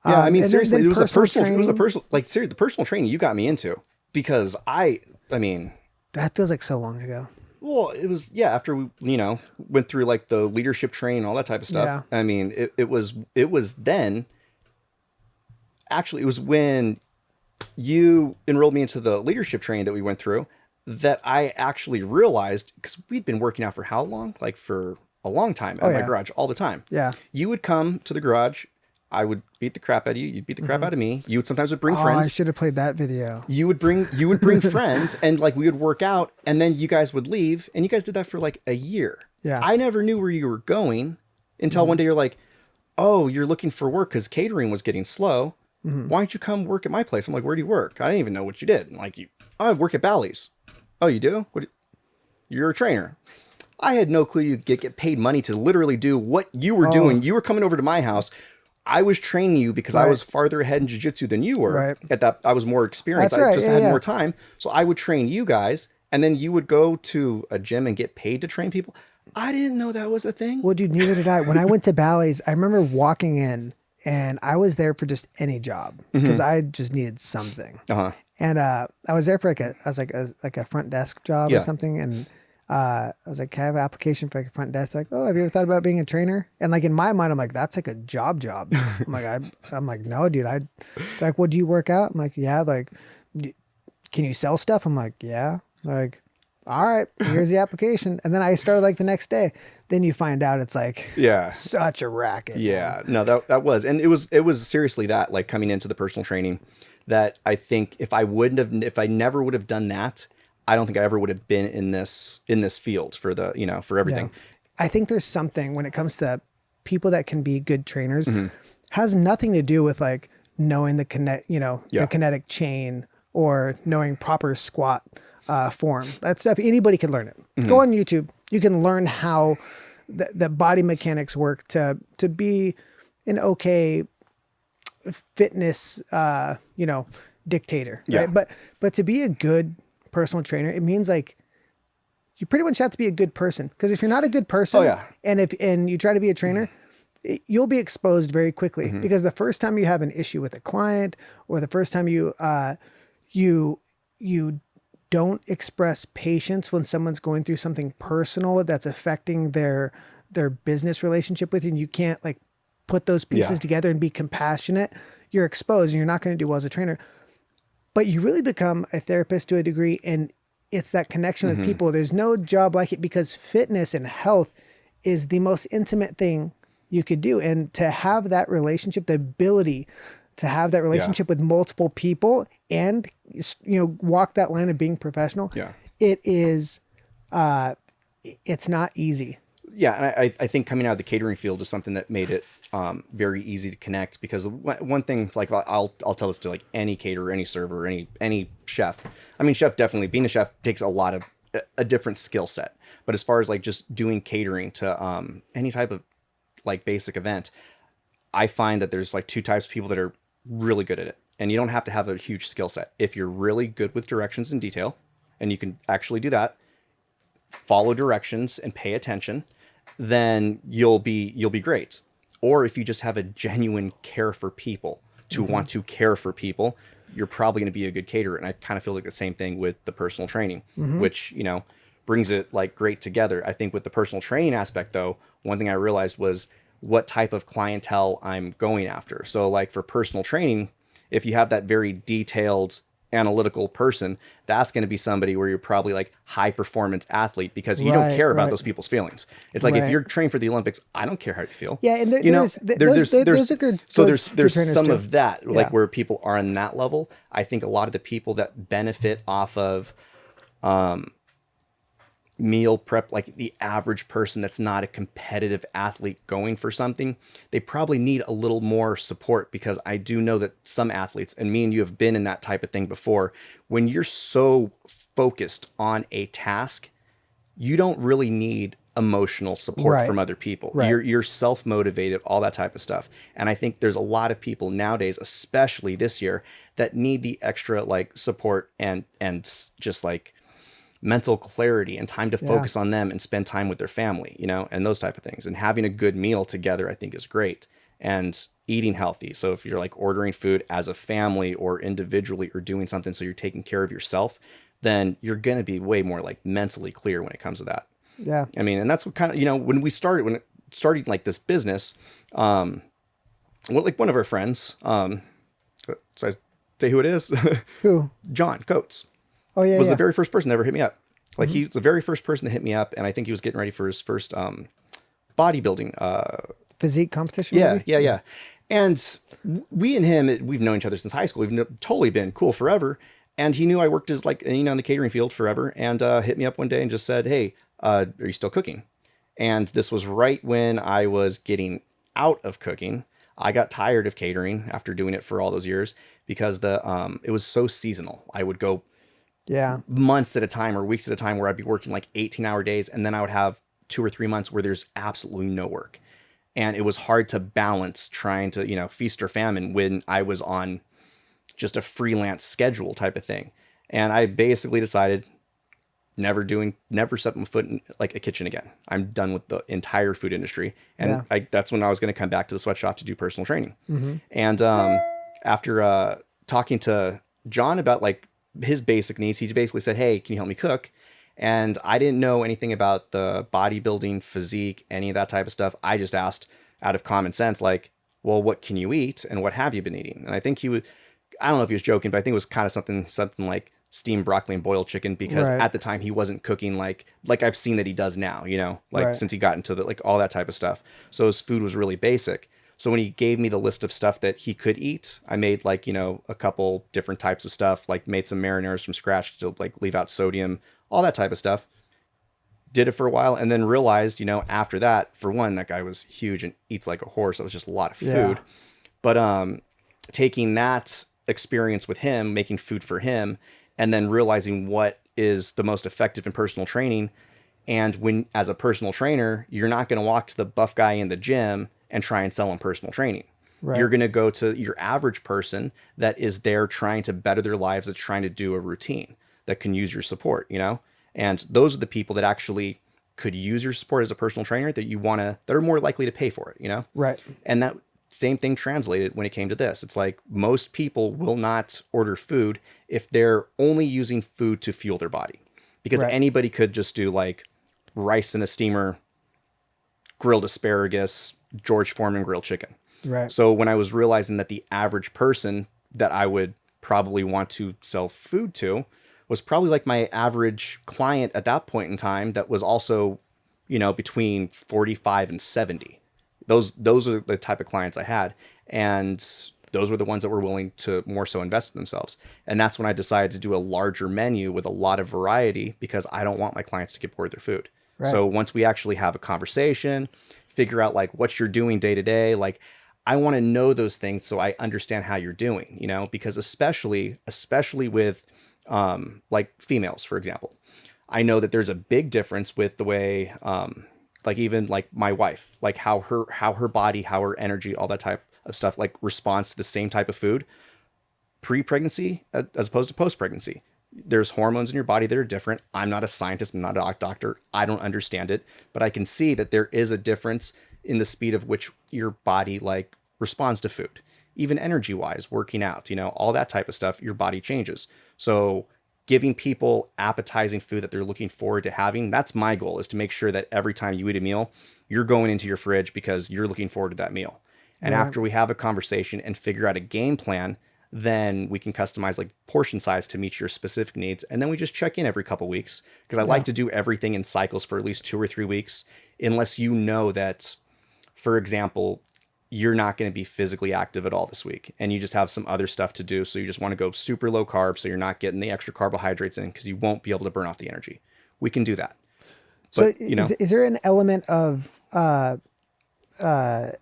Yeah, I mean, and seriously, then it was a personal, training, like, seriously, the personal training you got me into because I mean, that feels like so long ago. well, it was, yeah, after we, went through like the leadership training and all that type of stuff. Yeah. I mean, it was then, actually, it was when you enrolled me into the leadership training that we went through that I actually realized, because we'd been working out for how long? Like for a long time at my garage all the time. Yeah. You would come to the garage. I would beat the crap out of you. You'd beat the crap out of me. You would sometimes would bring friends. I should have played that video. You would bring friends, and like we would work out, and then you guys would leave, and you guys did that for like a year. Yeah. I never knew where you were going until one day you're like, "Oh, you're looking for work because catering was getting slow. Why don't you come work at my place?" I'm like, "Where do you work?" I didn't even know what you did. I'm like, I work at Bally's. Oh, you do? You're a trainer. I had no clue you'd get paid money to literally do what you were doing. You were coming over to my house. I was training you because I was farther ahead in jiu-jitsu than you were. Right. At that, I was more experienced. That's right. I just Yeah, had yeah. more time. So I would train you guys, and then you would go to a gym and get paid to train people. I didn't know that was a thing. Well, dude, neither did I. When I went to Bally's, I remember walking in and I was there for just any job because I just needed something. Uh-huh. And I was there for like a front desk job Yeah. or something. And I was like, can I have an application for like a front desk? They're like, oh, have you ever thought about being a trainer? And like in my mind, I'm like, that's like a job. I'm like, no, dude. They're like, well, do you work out? I'm like, yeah. Like, can you sell stuff? I'm like, yeah. Like, all right, here's the application. And then I started like the next day. Then you find out it's like Yeah. such a racket. Yeah, no, that was, and it was seriously that, like, coming into the personal training, that I think if I never would have done that, I don't think I ever would have been in this field for the, for everything. I think there's something when it comes to people that can be good trainers has nothing to do with like knowing the the kinetic chain or knowing proper squat form. That stuff, anybody can learn it. Go on YouTube. You can learn how the body mechanics work to be an okay fitness, dictator. Yeah. Right? But to be a good personal trainer, it means like you pretty much have to be a good person. Because if you're not a good person, and you try to be a trainer, you'll be exposed very quickly. Because the first time you have an issue with a client, or the first time you don't express patience when someone's going through something personal that's affecting their business relationship with you, and you can't like put those pieces together and be compassionate, you're exposed and you're not going to do well as a trainer. But you really become a therapist to a degree, and it's that connection with people. There's no job like it, because fitness and health is the most intimate thing you could do. And to have that relationship, the ability to have that relationship with multiple people and, walk that line of being professional, it is, it's not easy. Yeah, and I think coming out of the catering field is something that made it very easy to connect, because one thing, like I'll tell this to like any caterer, any server, any chef. I mean, being a chef takes a different skill set. But as far as like just doing catering to any type of like basic event, I find that there's like two types of people that are really good at it. And you don't have to have a huge skill set. If you're really good with directions and detail, and you can actually do that, follow directions and pay attention, then you'll be great. Or if you just have a genuine care for people, to want to care for people, you're probably going to be a good caterer. And I kind of feel like the same thing with the personal training, which, brings it like great together. I think with the personal training aspect though, one thing I realized was what type of clientele I'm going after. So like for personal training, if you have that very detailed analytical person, that's going to be somebody where you're probably like high performance athlete, because you don't care about those people's feelings. It's like if you're training for the Olympics, I don't care how you feel. Yeah, and those are good. So good there's trainers some too. of that, like where people are on that level. I think a lot of the people that benefit off of meal prep, like the average person that's not a competitive athlete going for something, they probably need a little more support, because I do know that some athletes, and me and you have been in that type of thing before, when you're so focused on a task, you don't really need emotional support from other people. You're self-motivated, all that type of stuff. And I think there's a lot of people nowadays, especially this year, that need the extra like support and just like mental clarity and time to Yeah. focus on them and spend time with their family, and those type of things. And having a good meal together, I think, is great. And eating healthy. So if you're like ordering food as a family or individually or doing something so you're taking care of yourself, then you're going to be way more like mentally clear when it comes to that. Yeah. I mean, and that's what kind of, when it started like this business, like one of our friends, so I say who it is, Who? John Coates Oh yeah. was Yeah. the very first person to ever hit me up. Like he was the very first person to hit me up. And I think he was getting ready for his first, bodybuilding, Physique competition. yeah, maybe? yeah, yeah. And we and him, we've known each other since high school. Totally been cool forever. And he knew I worked as like, in the catering field forever, and hit me up one day and just said, "Hey, are you still cooking?" And this was right when I was getting out of cooking. I got tired of catering after doing it for all those years because it was so seasonal. I would go Yeah. months at a time or weeks at a time where I'd be working like 18-hour days, and then I would have 2 or 3 months where there's absolutely no work. And it was hard to balance trying to, feast or famine when I was on just a freelance schedule type of thing. And I basically decided never set my foot in like a kitchen again. I'm done with the entire food industry. And that's when I was going to come back to the sweatshop to do personal training. And after talking to John about like his basic needs, he basically said, "Hey, can you help me cook?" And I didn't know anything about the bodybuilding, physique, any of that type of stuff. I just asked out of common sense, like, well, what can you eat and what have you been eating? And I think I don't know if he was joking, but I think it was kind of something like steamed broccoli and boiled chicken, because Right. at the time he wasn't cooking like I've seen that he does now, Right. since he got into like all that type of stuff. So his food was really basic. So when he gave me the list of stuff that he could eat, I made like, a couple different types of stuff, like made some marinara from scratch to like leave out sodium, all that type of stuff. Did it for a while and then realized, after that, for one, that guy was huge and eats like a horse. It was just a lot of food. Yeah. But taking that experience with him, making food for him, and then realizing what is the most effective in personal training. And when, as a personal trainer, you're not going to walk to the buff guy in the gym and try and sell him personal training. Right. You're going to go to your average person that is there trying to better their lives, that's trying to do a routine, that can use your support, And those are the people that actually could use your support as a personal trainer that are more likely to pay for it, Right. And that same thing translated when it came to this. It's like most people will not order food if they're only using food to fuel their body, because Right. anybody could just do like rice in a steamer, grilled asparagus, George Foreman grilled chicken. Right. So when I was realizing that the average person that I would probably want to sell food to was probably like my average client at that point in time, that was also, between 45 and 70. Those are the type of clients I had. And those were the ones that were willing to more so invest in themselves. And that's when I decided to do a larger menu with a lot of variety, because I don't want my clients to get bored of their food. Right. So once we actually have a conversation, figure out like what you're doing day to day, like I want to know those things so I understand how you're doing, because especially with like females, for example, I know that there's a big difference with the way, like even like my wife, like how her body, how her energy, all that type of stuff, like responds to the same type of food pre-pregnancy as opposed to post-pregnancy. There's hormones in your body that are different. I'm not a scientist. I'm not a doctor. I don't understand it, but I can see that there is a difference in the speed of which your body like responds to food, even energy wise, working out, all that type of stuff, your body changes. So giving people appetizing food that they're looking forward to having, that's my goal, is to make sure that every time you eat a meal, you're going into your fridge because you're looking forward to that meal. And Right. after we have a conversation and figure out a game plan, then we can customize like portion size to meet your specific needs. And then we just check in every couple weeks, because I like to do everything in cycles for at least 2 or 3 weeks, unless you know that, for example, you're not going to be physically active at all this week and you just have some other stuff to do. So you just want to go super low carb, so you're not getting the extra carbohydrates in, because you won't be able to burn off the energy. We can do that. So But, is there an element of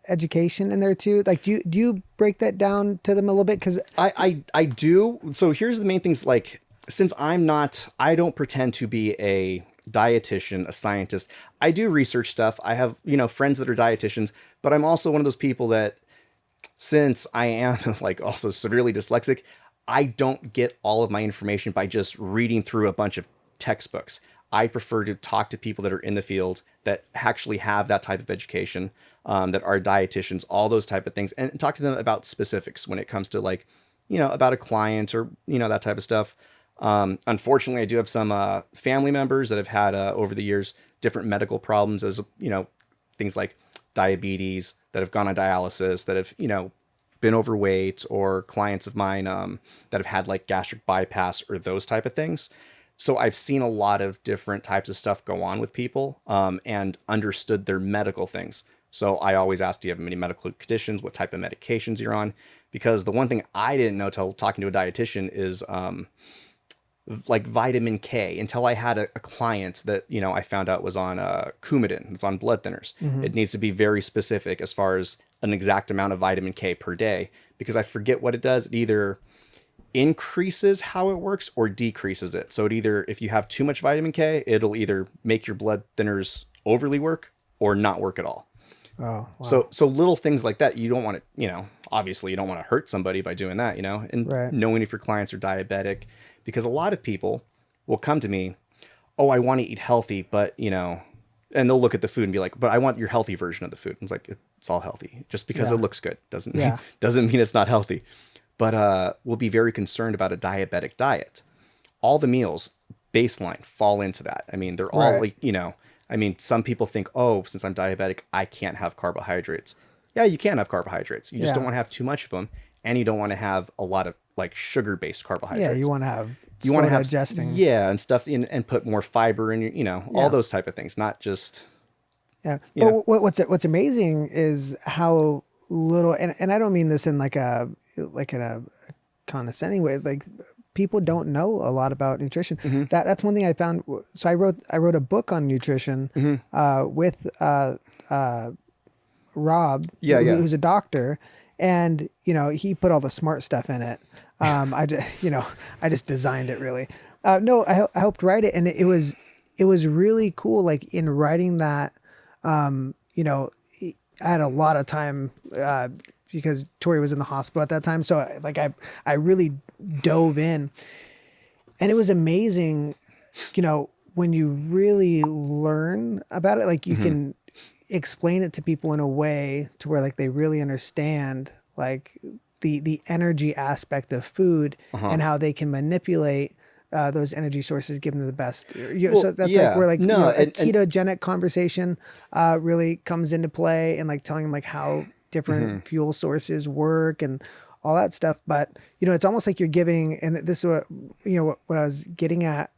education in there too? Like, do you break that down to them a little bit? Because I do. So here's the main things. Like, since I don't pretend to be a dietitian, a scientist. I do research stuff. I have, friends that are dietitians, but I'm also one of those people that, since I am like also severely dyslexic, I don't get all of my information by just reading through a bunch of textbooks. I prefer to talk to people that are in the field that actually have that type of education, that are dietitians, all those type of things, and talk to them about specifics when it comes to like, about a client or, that type of stuff. Unfortunately, I do have some family members that have had over the years different medical problems, as things like diabetes, that have gone on dialysis, that have been overweight, or clients of mine that have had like gastric bypass or those type of things. So I've seen a lot of different types of stuff go on with people, and understood their medical things. So I always ask, do you have any medical conditions? What type of medications you're on? Because the one thing I didn't know till talking to a dietitian is like vitamin K, until I had a client that, I found out was on Coumadin. It's on blood thinners. It needs to be very specific as far as an exact amount of vitamin K per day, because I forget what it does. It either increases how it works or decreases it. So if you have too much vitamin K, it'll either make your blood thinners overly work or not work at all. Oh, wow. So little things like that, you don't want to, obviously you don't want to hurt somebody by doing that, and Right. knowing if your clients are diabetic, because a lot of people will come to me, oh, I want to eat healthy, but and they'll look at the food and be like, but I want your healthy version of the food. And it's like, it's all healthy. Just because it looks good doesn't mean it's not healthy. But we'll be very concerned about a diabetic diet. All the meals baseline fall into that. I mean, they're all like, some people think, oh, since I'm diabetic, I can't have carbohydrates. Yeah, you can have carbohydrates. You just don't want to have too much of them. And you don't want to have a lot of like sugar-based carbohydrates. Yeah, you want to have digesting. Yeah, and stuff and put more fiber in your, all those type of things, not just. Yeah. But what's amazing is how little, and I don't mean this in in a condescending way. Like, people don't know a lot about nutrition. Mm-hmm. That's one thing I found. So I wrote a book on nutrition with Rob, who's a doctor, and he put all the smart stuff in it. I just designed it really. No, I helped write it, and it was really cool. Like, in writing that, I had a lot of time because Tori was in the hospital at that time. So I really dove in, and it was amazing, when you really learn about it, like you can explain it to people in a way to where like they really understand like the energy aspect of food and how they can manipulate those energy sources, give them the best. So that's like where like a ketogenic conversation really comes into play, and like telling them like how different fuel sources work and all that stuff. But it's almost like you're giving, and this is what I was getting at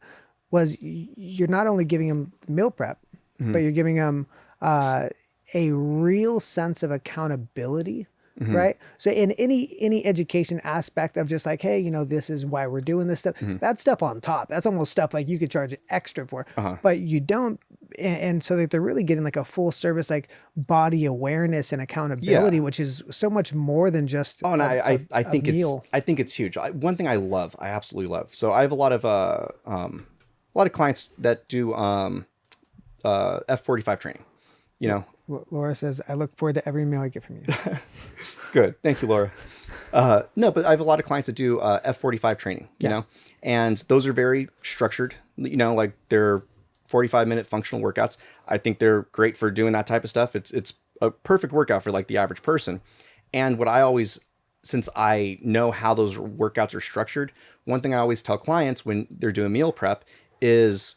was, you're not only giving them meal prep, but you're giving them a real sense of accountability. Right. So in any education aspect of just like, hey, this is why we're doing this stuff, that's stuff on top. That's almost stuff like you could charge extra for, but you don't. And so that they're really getting like a full service, like body awareness and accountability, which is so much more than just I think meal. I think it's huge. One thing I absolutely love. So I have a lot of clients that do F45 training, Laura says, I look forward to every meal I get from you. Good. Thank you, Laura. No, but I have a lot of clients that do F45 training, and those are very structured, like they're 45-minute functional workouts. I think they're great for doing that type of stuff. It's a perfect workout for like the average person. And what I always, since I know how those workouts are structured, one thing I always tell clients when they're doing meal prep is,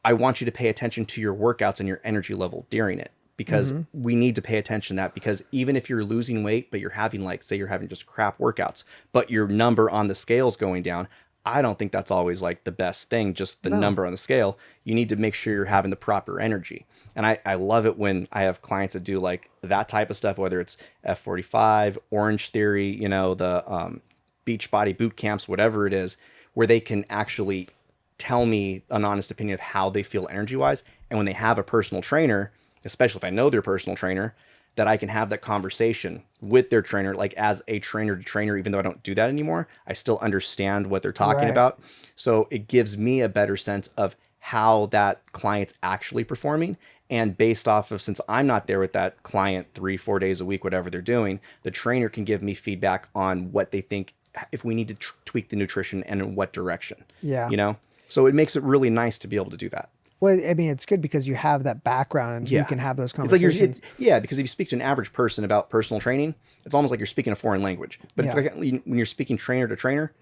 I want you to pay attention to your workouts and your energy level during it. Because we need to pay attention to that, because even if you're losing weight, but you're having say you're having just crap workouts, but your number on the scale is going down, I don't think that's always like the best thing, just the number on the scale. You need to make sure you're having the proper energy. And I love it when I have clients that do like that type of stuff, whether it's F45, Orange Theory, the Beachbody boot camps, whatever it is, where they can actually tell me an honest opinion of how they feel energy wise. And when they have a personal trainer, especially if I know their personal trainer, that I can have that conversation with their trainer, like as a trainer to trainer, even though I don't do that anymore, I still understand what they're talking about. So it gives me a better sense of how that client's actually performing. And based off of, since I'm not there with that client 3-4 days a week, whatever they're doing, the trainer can give me feedback on what they think, if we need to tweak the nutrition and in what direction. Yeah. So it makes it really nice to be able to do that. Well, I mean, it's good because you have that background and you can have those It's like conversations. because if you speak to an average person about personal training, it's almost like you're speaking a foreign language. But it's Yeah. like when you're speaking trainer to trainer,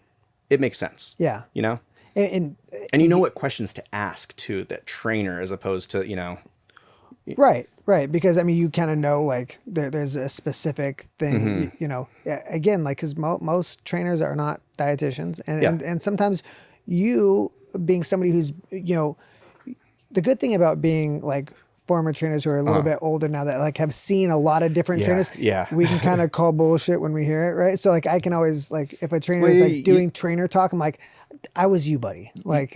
it makes sense. Yeah. You know? And And you know what questions to ask to that trainer as opposed to, right. Because I mean, you kind of know like there's a specific thing, you know, again, like, cause most trainers are not dietitians and sometimes you being somebody who's, you know, the good thing about being like former trainers who are a little bit older now that like have seen a lot of different trainers, we can kind of call bullshit when we hear it, right? So like I can always like if a trainer is like doing trainer talk, I'm like, I was you, buddy. Like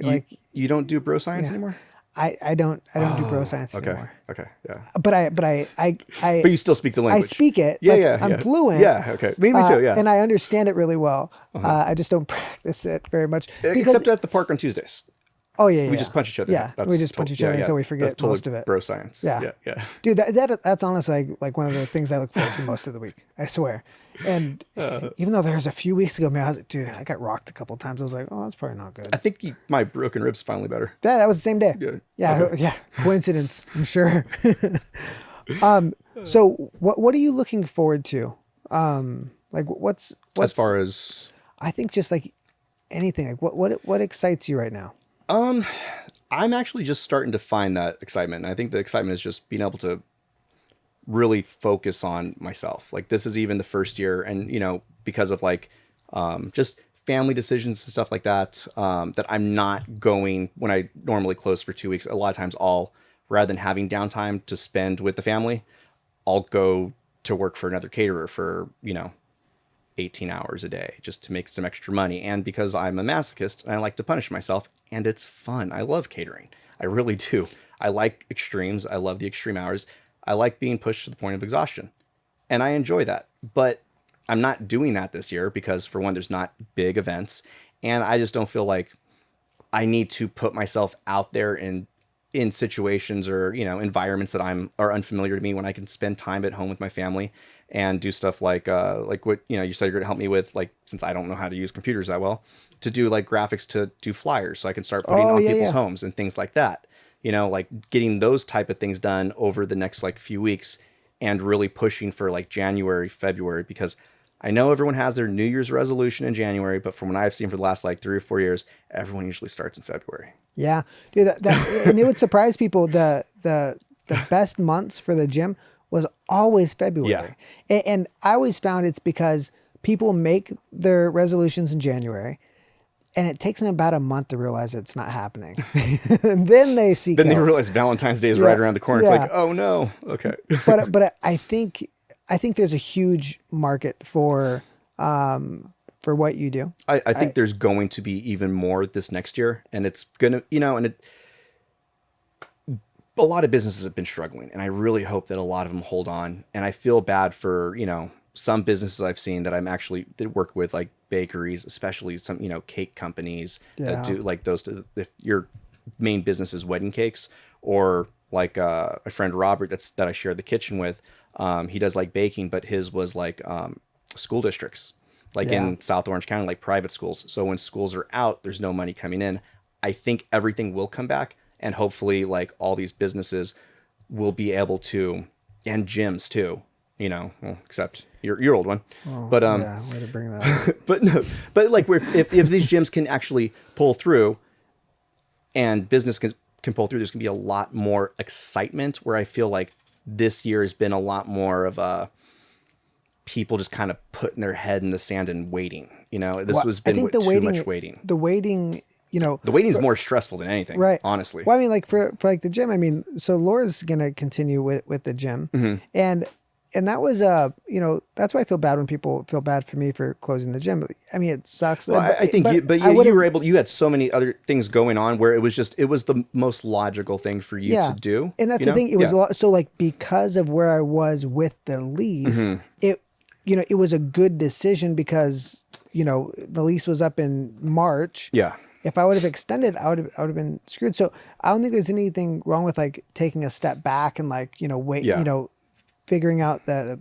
you don't do bro science anymore? I don't do bro science anymore. Okay. Yeah. But But you still speak the language. I speak it. Yeah, like, I'm fluent. Yeah. Okay. Me too. Yeah. And I understand it really well. I just don't practice it very much. Except at the park on Tuesdays. Oh yeah, We just punch each other. Yeah, we just punch each other until we forget That's totally most of it. Bro science. Yeah. Yeah. Dude, that's honestly like one of the things I look forward to most of the week. I swear. And even though there was a few weeks ago, man, I was like, dude, I got rocked a couple times. I was like, oh, that's probably not good. I think my broken ribs finally better. That was the same day. Yeah. Yeah. Coincidence, I'm sure. So what are you looking forward to? Like what's As far as I think just like anything. Like what excites you right now? I'm actually just starting to find that excitement. And I think the excitement is just being able to really focus on myself. Like this is even the first year and because of like just family decisions and stuff like that, that I'm not going when I normally close for 2 weeks. A lot of times rather than having downtime to spend with the family, I'll go to work for another caterer for, 18 hours a day just to make some extra money. And because I'm a masochist and I like to punish myself and it's fun. I love catering. I really do. I like extremes. I love the extreme hours. I like being pushed to the point of exhaustion and I enjoy that, but I'm not doing that this year because for one, there's not big events and I just don't feel like I need to put myself out there in situations or, environments that are unfamiliar to me when I can spend time at home with my family and do stuff like what, you said you're gonna help me with, like, since I don't know how to use computers that well, to do like graphics, to do flyers so I can start putting on people's homes and things like that, like getting those type of things done over the next like few weeks and really pushing for like January, February, because I know everyone has their New Year's resolution in January, but from what I've seen for the last like 3 or 4 years, everyone usually starts in February. Yeah, dude, and it would surprise people. The best months for the gym was always February, and I always found it's because people make their resolutions in January, and it takes them about a month to realize it's not happening, and then they seek. Then they realize Valentine's Day is right around the corner. It's like, oh no, okay. but I think there's a huge market for what you do. I think there's going to be even more this next year, and it's gonna, a lot of businesses have been struggling, and I really hope that a lot of them hold on. And I feel bad for, some businesses I've seen that that work with, like bakeries, especially some, cake companies that do like those. If your main business is wedding cakes, or like a friend Robert that I share the kitchen with, he does like baking, but his was like school districts. Like in South Orange County, like private schools. So when schools are out, there's no money coming in. I think everything will come back, and hopefully like all these businesses will be able to, and gyms too, well, except your old one. But yeah, way to bring that up. but like if these gyms can actually pull through and business can pull through, there's gonna be a lot more excitement, where I feel like this year has been a lot more of a people just kind of putting their head in the sand and waiting. This was been too much waiting. The waiting, the waiting is more stressful than anything, right? Honestly. Well, I mean, like for like the gym. I mean, so Laura's gonna continue with the gym, and that was that's why I feel bad when people feel bad for me for closing the gym. I mean, it sucks. Well, I think you had so many other things going on where it was the most logical thing for you to do. And that's the thing. It was a lot. So like, because of where I was with the lease, it was a good decision because, the lease was up in March. Yeah. If I would have extended, I would have been screwed. So I don't think there's anything wrong with like taking a step back and like, figuring out the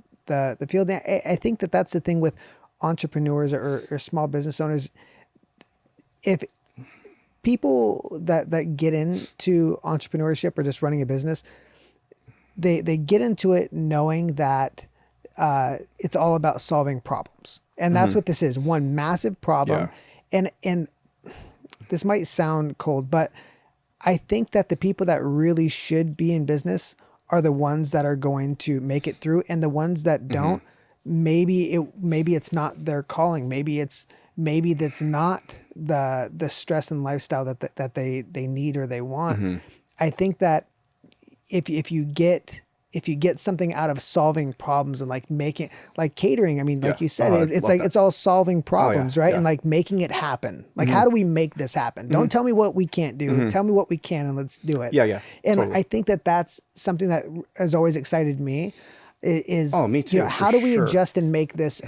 field. I think that's the thing with entrepreneurs or small business owners. If people that get into entrepreneurship or just running a business, they get into it knowing that it's all about solving problems. And that's what this is, one massive problem. And this might sound cold, but I think that the people that really should be in business are the ones that are going to make it through, and the ones that don't, maybe it's not their calling. Maybe that's not the stress and lifestyle that they need or they want. I think that if you get something out of solving problems and like making, like catering, I mean, like you said, it's all solving problems, right? And like making it happen. Like, how do we make this happen? Don't tell me what we can't do. Tell me what we can, and let's do it. And totally. I think that's something that has always excited me. Is me too. How do we adjust and make this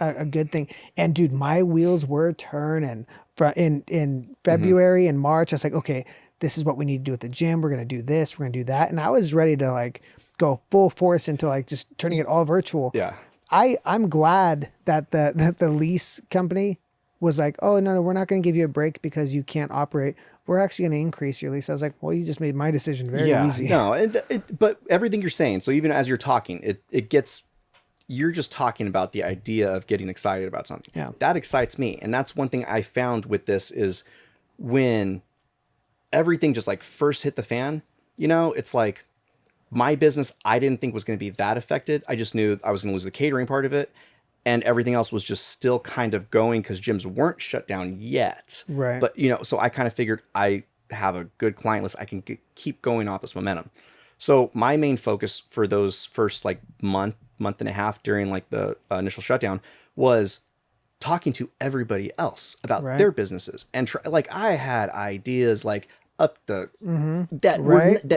a good thing? And dude, my wheels were turning in February and March. I was like, okay, this is what we need to do at the gym. We're gonna do this. We're gonna do that. And I was ready to like go full force into like just turning it all virtual. I'm glad that the lease company was like, oh no, we're not going to give you a break because you can't operate. We're actually going to increase your lease. I was like, well, you just made my decision very easy. No, but everything you're saying, so even as you're talking, you're just talking about the idea of getting excited about something. That excites me. And that's one thing I found with this is when everything just like first hit the fan, it's like, my business, I didn't think was going to be that affected. I just knew I was going to lose the catering part of it, and everything else was just still kind of going because gyms weren't shut down yet. Right. But, so I kind of figured I have a good client list. I can keep going off this momentum. So my main focus for those first like month and a half during like the initial shutdown was talking to everybody else about their businesses. And I had ideas like, up the that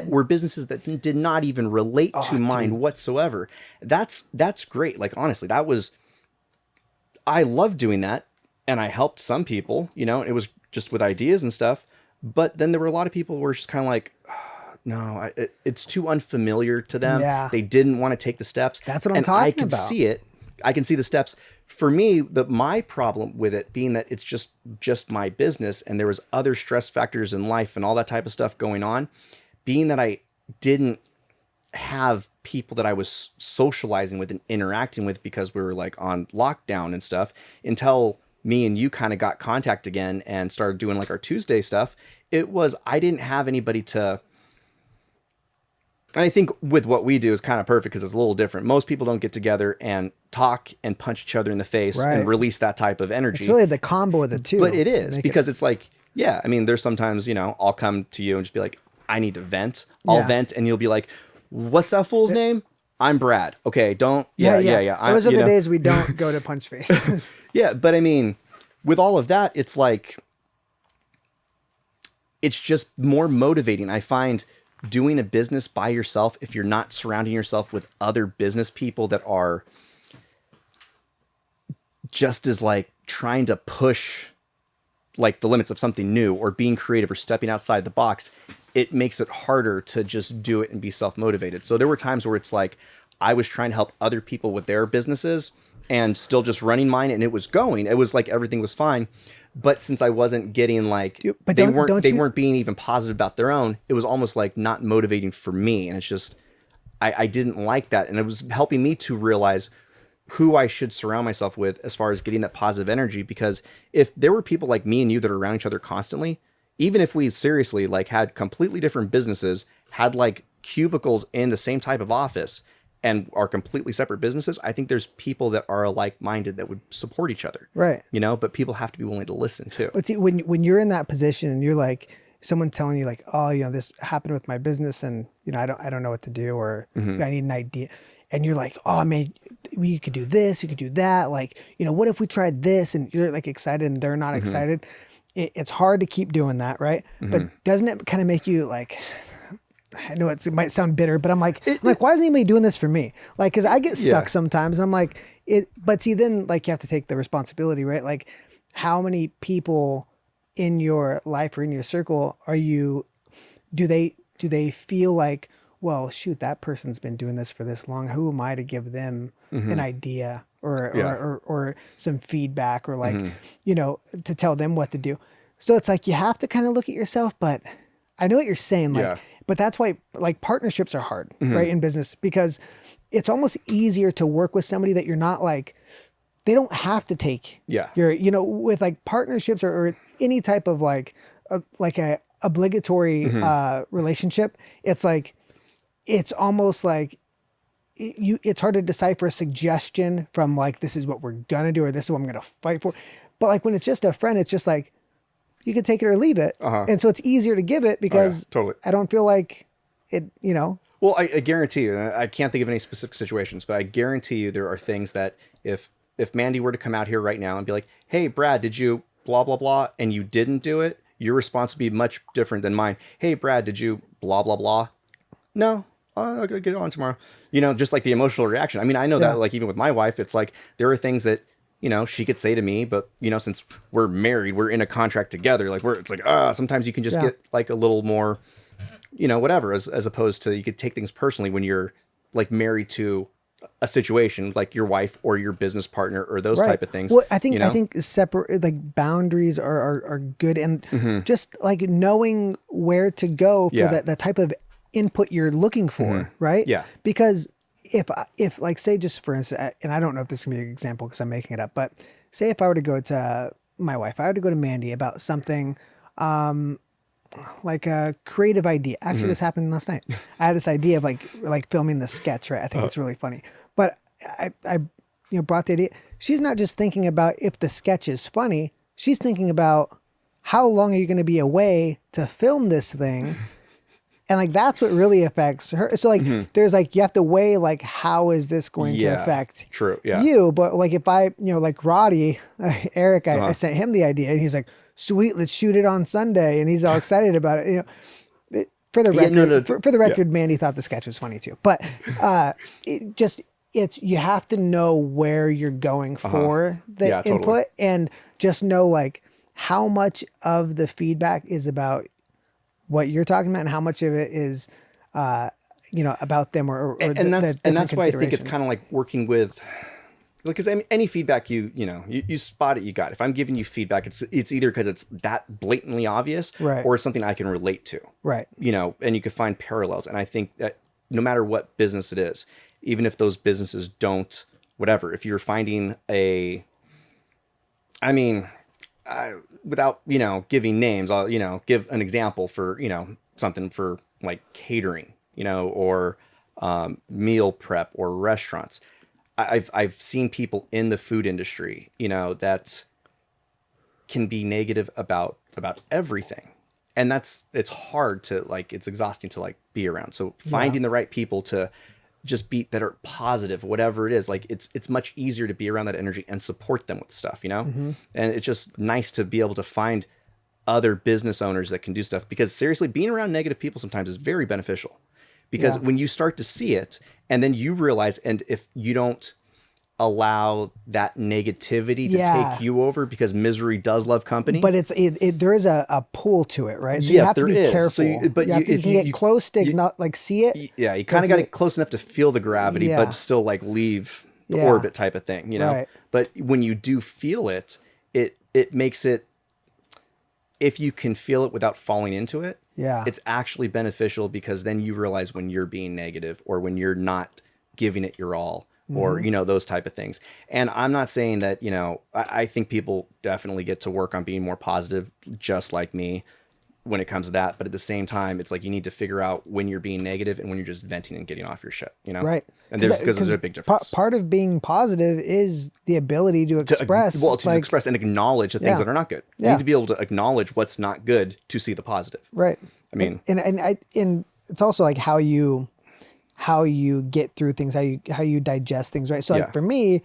were businesses that did not even relate to mine whatsoever. That's great. Like honestly, I loved doing that, and I helped some people. It was just with ideas and stuff. But then there were a lot of people who were just kind of like, no, it's too unfamiliar to them. They didn't want to take the steps. That's what I'm talking about. I can see it. I can see the steps. For me, my problem with it being that it's just my business, and there was other stress factors in life and all that type of stuff going on, being that I didn't have people that I was socializing with and interacting with because we were like on lockdown and stuff until me and you kind of got contact again and started doing like our Tuesday stuff. I didn't have anybody to. And I think with what we do is kind of perfect because it's a little different. Most people don't get together and talk and punch each other in the face and release that type of energy. It's really the combo of the two. But it is because it's like, I mean, there's sometimes, I'll come to you and just be like, I need to vent. I'll vent. And you'll be like, what's that fool's name? I'm Brad. Okay. Don't. Yeah. Those are the days we don't go to punch face. But I mean, with all of that, it's like, it's just more motivating. I find doing a business by yourself, if you're not surrounding yourself with other business people that are just as like trying to push like the limits of something new or being creative or stepping outside the box, it makes it harder to just do it and be self-motivated. So there were times where it's like, I was trying to help other people with their businesses and still just running mine, and it was going. It was like everything was fine. But since I wasn't getting like, they weren't being even positive about their own, it was almost like not motivating for me. And it's just, I didn't like that. And it was helping me to realize who I should surround myself with as far as getting that positive energy. Because if there were people like me and you that are around each other constantly, even if we seriously like had completely different businesses, had like cubicles in the same type of office, and are completely separate businesses, I think there's people that are like-minded that would support each other. Right. But people have to be willing to listen too. But see, when you're in that position and you're like, someone telling you like, oh, this happened with my business and, I don't know what to do, or I need an idea. And you're like, oh man, you could do this, you could do that. Like, what if we tried this? And you're like excited and they're not excited. It's hard to keep doing that. Right. But doesn't it kind of make you like, I know it might sound bitter, but I'm like, why isn't anybody doing this for me? Like, cause I get stuck sometimes and I'm like, but see, then like you have to take the responsibility, right? Like how many people in your life or in your circle do they feel like, well, shoot, that person's been doing this for this long. Who am I to give them an idea or some feedback or like, to tell them what to do. So it's like you have to kind of look at yourself, but I know what you're saying. Like, Yeah. but that's why like partnerships are hard, Mm-hmm. right? In business, because it's almost easier to work with somebody that you're not like, they don't have to take Yeah. your, with like partnerships or any type of like a obligatory relationship. It's like, it's almost like it's hard to decipher a suggestion from like, this is what we're going to do, or this is what I'm going to fight for. But like when it's just a friend, it's just like, you can take it or leave it. And so it's easier to give it because totally. I don't feel like it, Well, I guarantee you, and I can't think of any specific situations, but I guarantee you there are things that if Mandy were to come out here right now and be like, hey, Brad, did you blah, blah, blah, and you didn't do it, your response would be much different than mine. Hey, Brad, did you blah, blah, blah? No, I'll get on tomorrow. Just like the emotional reaction. I mean, I know that like even with my wife, it's like there are things that, she could say to me, but since we're married, we're in a contract together. Like it's like, sometimes you can just get like a little more, whatever, as opposed to you could take things personally when you're like married to a situation like your wife or your business partner or those type of things. Well, I think separate like boundaries are good, and just like knowing where to go for that type of input you're looking for, right? Yeah. Because if like say just for instance, and I don't know if this can be an example because I'm making it up, but say if I were to go to my wife, I were to go to Mandy about something, like a creative idea. Actually, this happened last night. I had this idea of like filming the sketch, right? I think it's really funny, but I brought the idea. She's not just thinking about if the sketch is funny. She's thinking about how long are you going to be away to film this thing. And like, that's what really affects her. So like, there's like, you have to weigh, like, how is this going to affect you? But like, if I, like Roddy, Eric, I sent him the idea and he's like, sweet, let's shoot it on Sunday. And he's all excited about it. For the record, for the record, Mandy thought the sketch was funny too, but, you have to know where you're going for the input and just know like how much of the feedback is about what you're talking about and how much of it is, about them or and that's why I think it's kind of like working with, because any feedback you spot it, you got. If I'm giving you feedback, it's either because it's that blatantly obvious, right, or it's something I can relate to, right? And you can find parallels. And I think that no matter what business it is, even if those businesses don't, whatever, if you're finding without, giving names, I'll, give an example for, something for like catering, or meal prep or restaurants. I've seen people in the food industry, that can be negative about everything. And it's hard to like, it's exhausting to like be around. So finding the right people to just be that are positive, whatever it is, like it's much easier to be around that energy and support them with stuff, and it's just nice to be able to find other business owners that can do stuff, because seriously, being around negative people sometimes is very beneficial, because when you start to see it and then you realize, and if you don't allow that negativity to take you over, because misery does love company. But there is a pull to it, right? So yes, you have to be there is. careful. So you can get close to not like see it. Yeah, you kind of got to get close enough to feel the gravity, but still like leave the orbit type of thing, Right. But when you do feel it, it makes it, if you can feel it without falling into it, it's actually beneficial, because then you realize when you're being negative or when you're not giving it your all. Or, those type of things. And I'm not saying that, I think people definitely get to work on being more positive, just like me, when it comes to that. But at the same time, it's like you need to figure out when you're being negative and when you're just venting and getting off your shit, Right. And there's a big difference. Part of being positive is the ability to express. To express and acknowledge the things that are not good. You need to be able to acknowledge what's not good to see the positive. Right. I mean, and it's also like how you get through things, how you digest things, right? So like for me,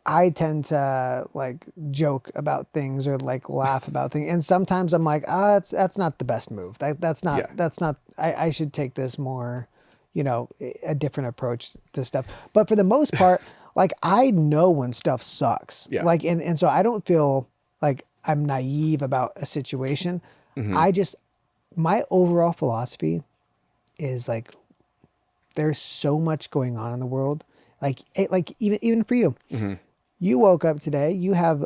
I tend to like joke about things or like laugh about things, and sometimes I'm like, that's not the best move. That's not. I should take this more, a different approach to stuff. But for the most part, like I know when stuff sucks. Yeah. Like and so I don't feel like I'm naive about a situation. My overall philosophy is like, there's so much going on in the world. Like even for you, you woke up today, you have,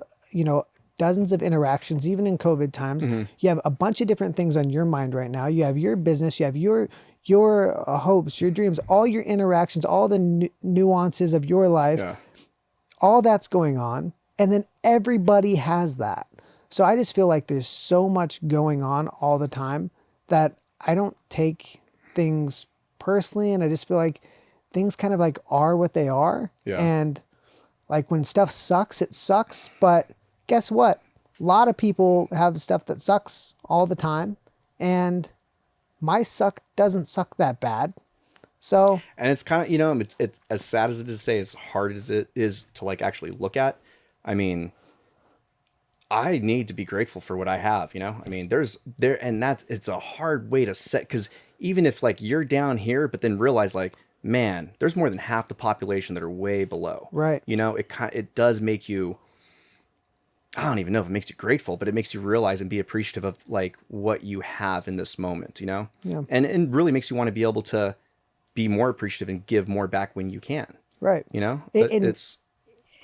dozens of interactions, even in COVID times. You have a bunch of different things on your mind right now. You have your business, you have your hopes, your dreams, all your interactions, all the nuances of your life. Yeah. All that's going on. And then everybody has that. So I just feel like there's so much going on all the time that I don't take things personally. And I just feel like things kind of like are what they are. Yeah. And like when stuff sucks, it sucks. But guess what? A lot of people have stuff that sucks all the time. And my suck doesn't suck that bad. So, And it's kind of, it's as sad as it is to say, as hard as it is to like actually look at. I mean, I need to be grateful for what I have, I mean, it's a hard way to set, because even if like you're down here, but then realize like, man, there's more than half the population that are way below. right. It does make you, I don't even know if it makes you grateful, but it makes you realize and be appreciative of like what you have in this moment, Yeah. and really makes you want to be able to be more appreciative and give more back when you can, Right. But And- it's,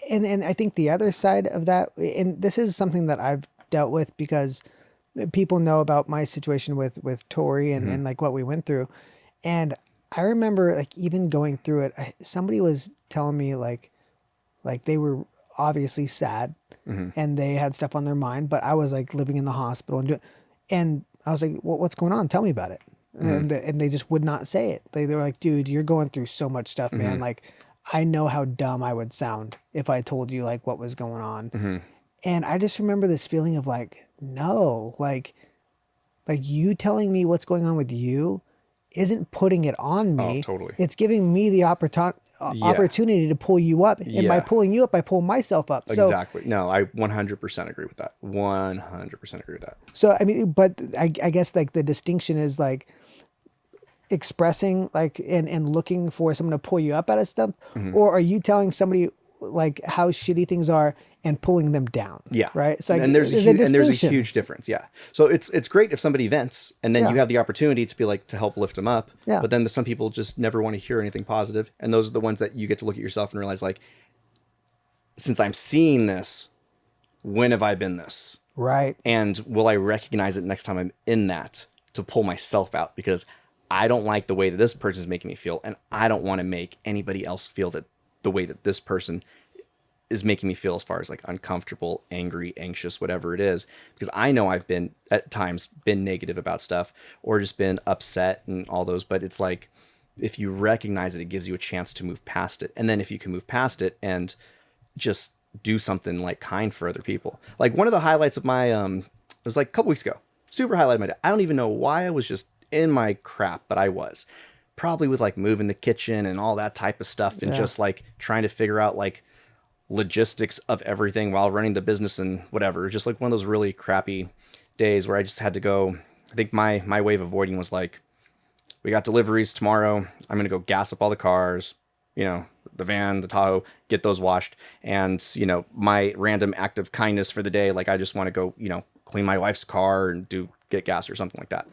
And I think the other side of that, and this is something that I've dealt with because people know about my situation with Tori and like what we went through. And I remember like even going through it, somebody was telling me like they were obviously sad and they had stuff on their mind, but I was like living in the hospital and I was like, what's going on? Tell me about it. And they just would not say it. They were like, dude, you're going through so much stuff, man. Like, I know how dumb I would sound if I told you like what was going on. And I just remember this feeling of like, no, like you telling me what's going on with you isn't putting it on me. Oh, totally. It's giving me the opportunity to pull you up. And by Yeah. pulling you up, I pull myself up. So, exactly. No, I 100% agree with that. 100% agree with that. so I mean, but I guess like the distinction is like expressing like and looking for someone to pull you up out of stuff, or are you telling somebody like how shitty things are and pulling them down? Yeah. Right. So and there's a distinction. huge difference. Yeah. So it's great if somebody vents and then Yeah. you have the opportunity to be like, to help lift them up. Yeah. But then some people just never want to hear anything positive. And those are the ones that you get to look at yourself and realize like, since I'm seeing this, when have I been this? Right. And will I recognize it next time I'm in that to pull myself out? Because I don't like the way that this person is making me feel. And I don't want to make anybody else feel that the way that this person is making me feel, as far as like uncomfortable, angry, anxious, whatever it is. Because I know I've been at times been negative about stuff or just been upset and all those. But it's like, if you recognize it, it gives you a chance to move past it. And then if you can move past it and just do something like kind for other people. Like one of the highlights of my, it was like a couple weeks ago, super highlight of my day. I don't even know why I was just in my crap, but I was probably with like moving the kitchen and all that type of stuff and just like trying to figure out like logistics of everything while running the business and whatever. Just like one of those really crappy days where I just had to go. I think my way of avoiding was like, we got deliveries tomorrow. I'm going to go gas up all the cars, the van, the Tahoe, get those washed. And, my random act of kindness for the day, like I just want to go, clean my wife's car and get gas or something like that.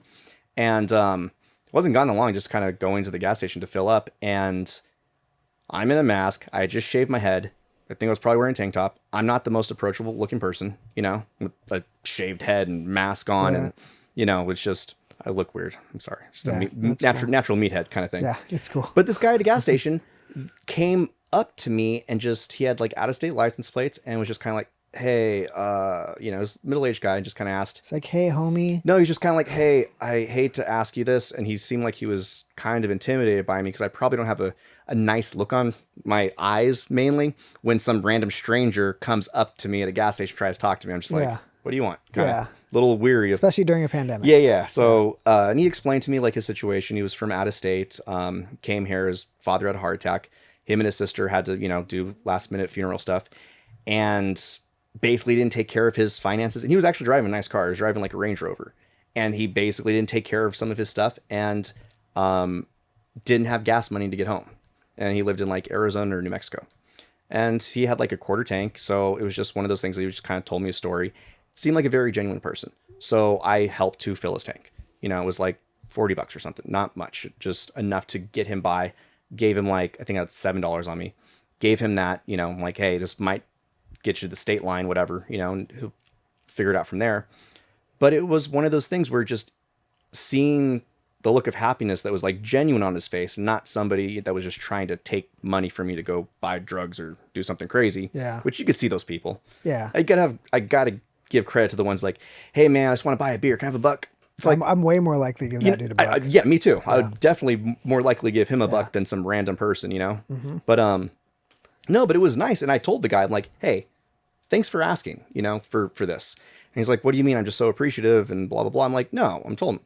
And it wasn't gone that long, just kind of going to the gas station to fill up. And I'm in a mask. I had just shaved my head. I think I was probably wearing a tank top. I'm not the most approachable looking person, with a shaved head and mask on. And, it's just, I look weird. I'm sorry. Just a natural meathead kind of thing. Yeah, it's cool. But this guy at a gas station came up to me and he had like out of state license plates and was just kind of like, hey, this middle-aged guy, just kind of asked. It's like, hey, homie. No, he's just kind of like, hey, I hate to ask you this. And he seemed like he was kind of intimidated by me because I probably don't have a nice look on my eyes, mainly when some random stranger comes up to me at a gas station, tries to talk to me. I'm just like, what do you want? Kinda little weary. Especially during a pandemic. Yeah. So, and he explained to me like his situation. He was from out of state, came here, his father had a heart attack. Him and his sister had to, do last minute funeral stuff. And basically didn't take care of his finances. And he was actually driving a nice car. He was driving like a Range Rover. And he basically didn't take care of some of his stuff and didn't have gas money to get home. And he lived in like Arizona or New Mexico. And he had like a quarter tank. So it was just one of those things that he just kind of told me a story. Seemed like a very genuine person. So I helped to fill his tank. It was like $40 or something. Not much. Just enough to get him by. Gave him like, I think I had $7 on me. Gave him that, I'm like, hey, this might get you to the state line, whatever, and figure it out from there. But it was one of those things where just seeing the look of happiness that was like genuine on his face, not somebody that was just trying to take money from me to go buy drugs or do something crazy. Yeah. Which you could see those people. Yeah. I gotta give credit to the ones like, hey man, I just want to buy a beer. Can I have a buck? It's like, I'm way more likely to give that dude a buck. yeah, me too. I would definitely more likely give him a buck than some random person, you know? But, no, but it was nice. And I told the guy, I'm like, hey, thanks for asking, you know, for this. And he's like, what do you mean? I'm just so appreciative and blah, blah, blah. I'm like, no, I'm told him,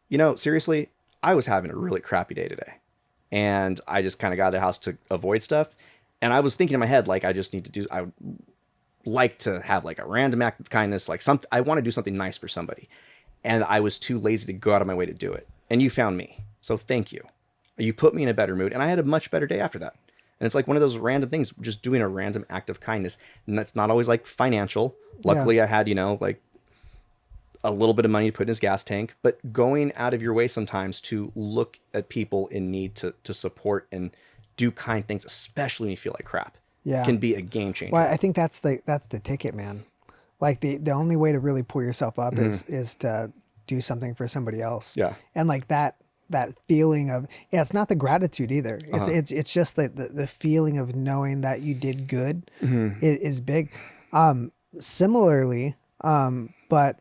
you know, seriously, I was having a really crappy day today. And I just kind of got out of the house to avoid stuff. And I was thinking in my head, like, I would like to have like a random act of kindness, like I want to do something nice for somebody. And I was too lazy to go out of my way to do it. And you found me. So thank you. You put me in a better mood. And I had a much better day after that. And it's like one of those random things, just doing a random act of kindness. And that's not always like financial. Luckily, I had, you know, like a little bit of money to put in his gas tank. But going out of your way sometimes to look at people in need to support and do kind things, especially when you feel like crap, can be a game changer. Well, I think that's the ticket, man. Like the only way to really pull yourself up is to do something for somebody else. Yeah. And like that feeling of, it's not the gratitude either. It's just the feeling of knowing that you did good is big. Similarly, but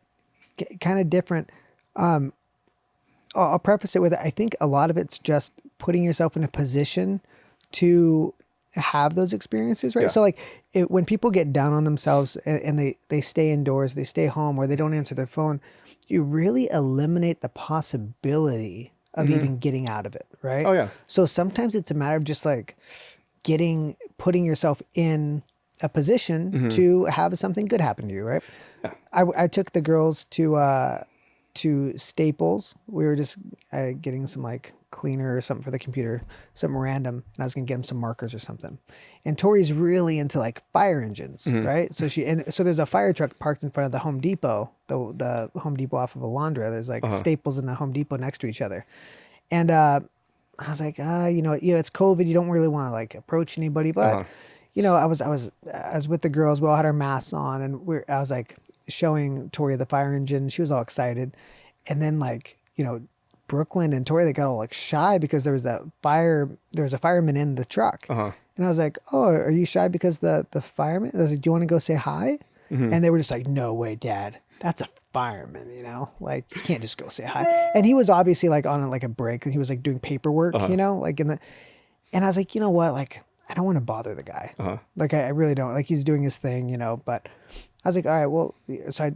kind of different. I'll preface it with, I think a lot of it's just putting yourself in a position to have those experiences, right? Yeah. So like when people get down on themselves and they stay indoors, they stay home, or they don't answer their phone, you really eliminate the possibility of even getting out of it, right? Oh, yeah. So sometimes it's a matter of just like putting yourself in a position to have something good happen to you, right? Yeah. I took the girls to Staples. We were just getting some like cleaner or something for the computer, something random, and I was gonna get them some markers or something. And Tori's really into like fire engines, right? So so there's a fire truck parked in front of the Home Depot, the Home Depot off of Alondra. There's like Staples and the Home Depot next to each other, and I was like, you know, it's COVID. You don't really want to like approach anybody, but you know, I was with the girls. We all had our masks on, and I was like showing Tori the fire engine. She was all excited, and then like, you know, Brooklyn and Tori, they got all like shy because there was a fireman in the truck. And I was like, oh, are you shy because the fireman? I was like, do you want to go say hi? And they were just like, no way, Dad. That's a fireman, you know? Like, you can't just go say hi. And he was obviously like on like a break. And he was like doing paperwork, you know? Like and I was like, you know what? Like, I don't want to bother the guy. Like, I really don't. Like, he's doing his thing, you know? But I was like, all right, well, so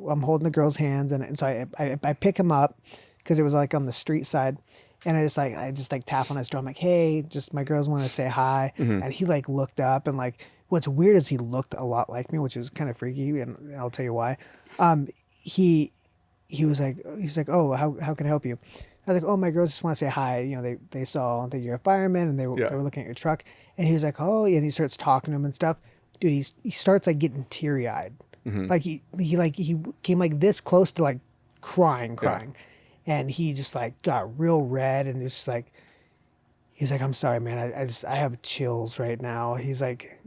I'm holding the girl's hands. And so I pick him up because it was like on the street side. And I just tap on his door. I'm like, hey, just my girls want to say hi. And he like looked up, and like, what's weird is he looked a lot like me, which is kind of freaky. And I'll tell you why. He was like, oh, how can I help you? I was like, oh, my girls just want to say hi. You know, they saw that you're a fireman, and they were looking at your truck. And he was like, oh, yeah. And he starts talking to him and stuff. Dude, he starts like getting teary eyed. Like he came like this close to like crying. And he just like got real red, and it's just like, he's like, I'm sorry, man. I have chills right now. He's like,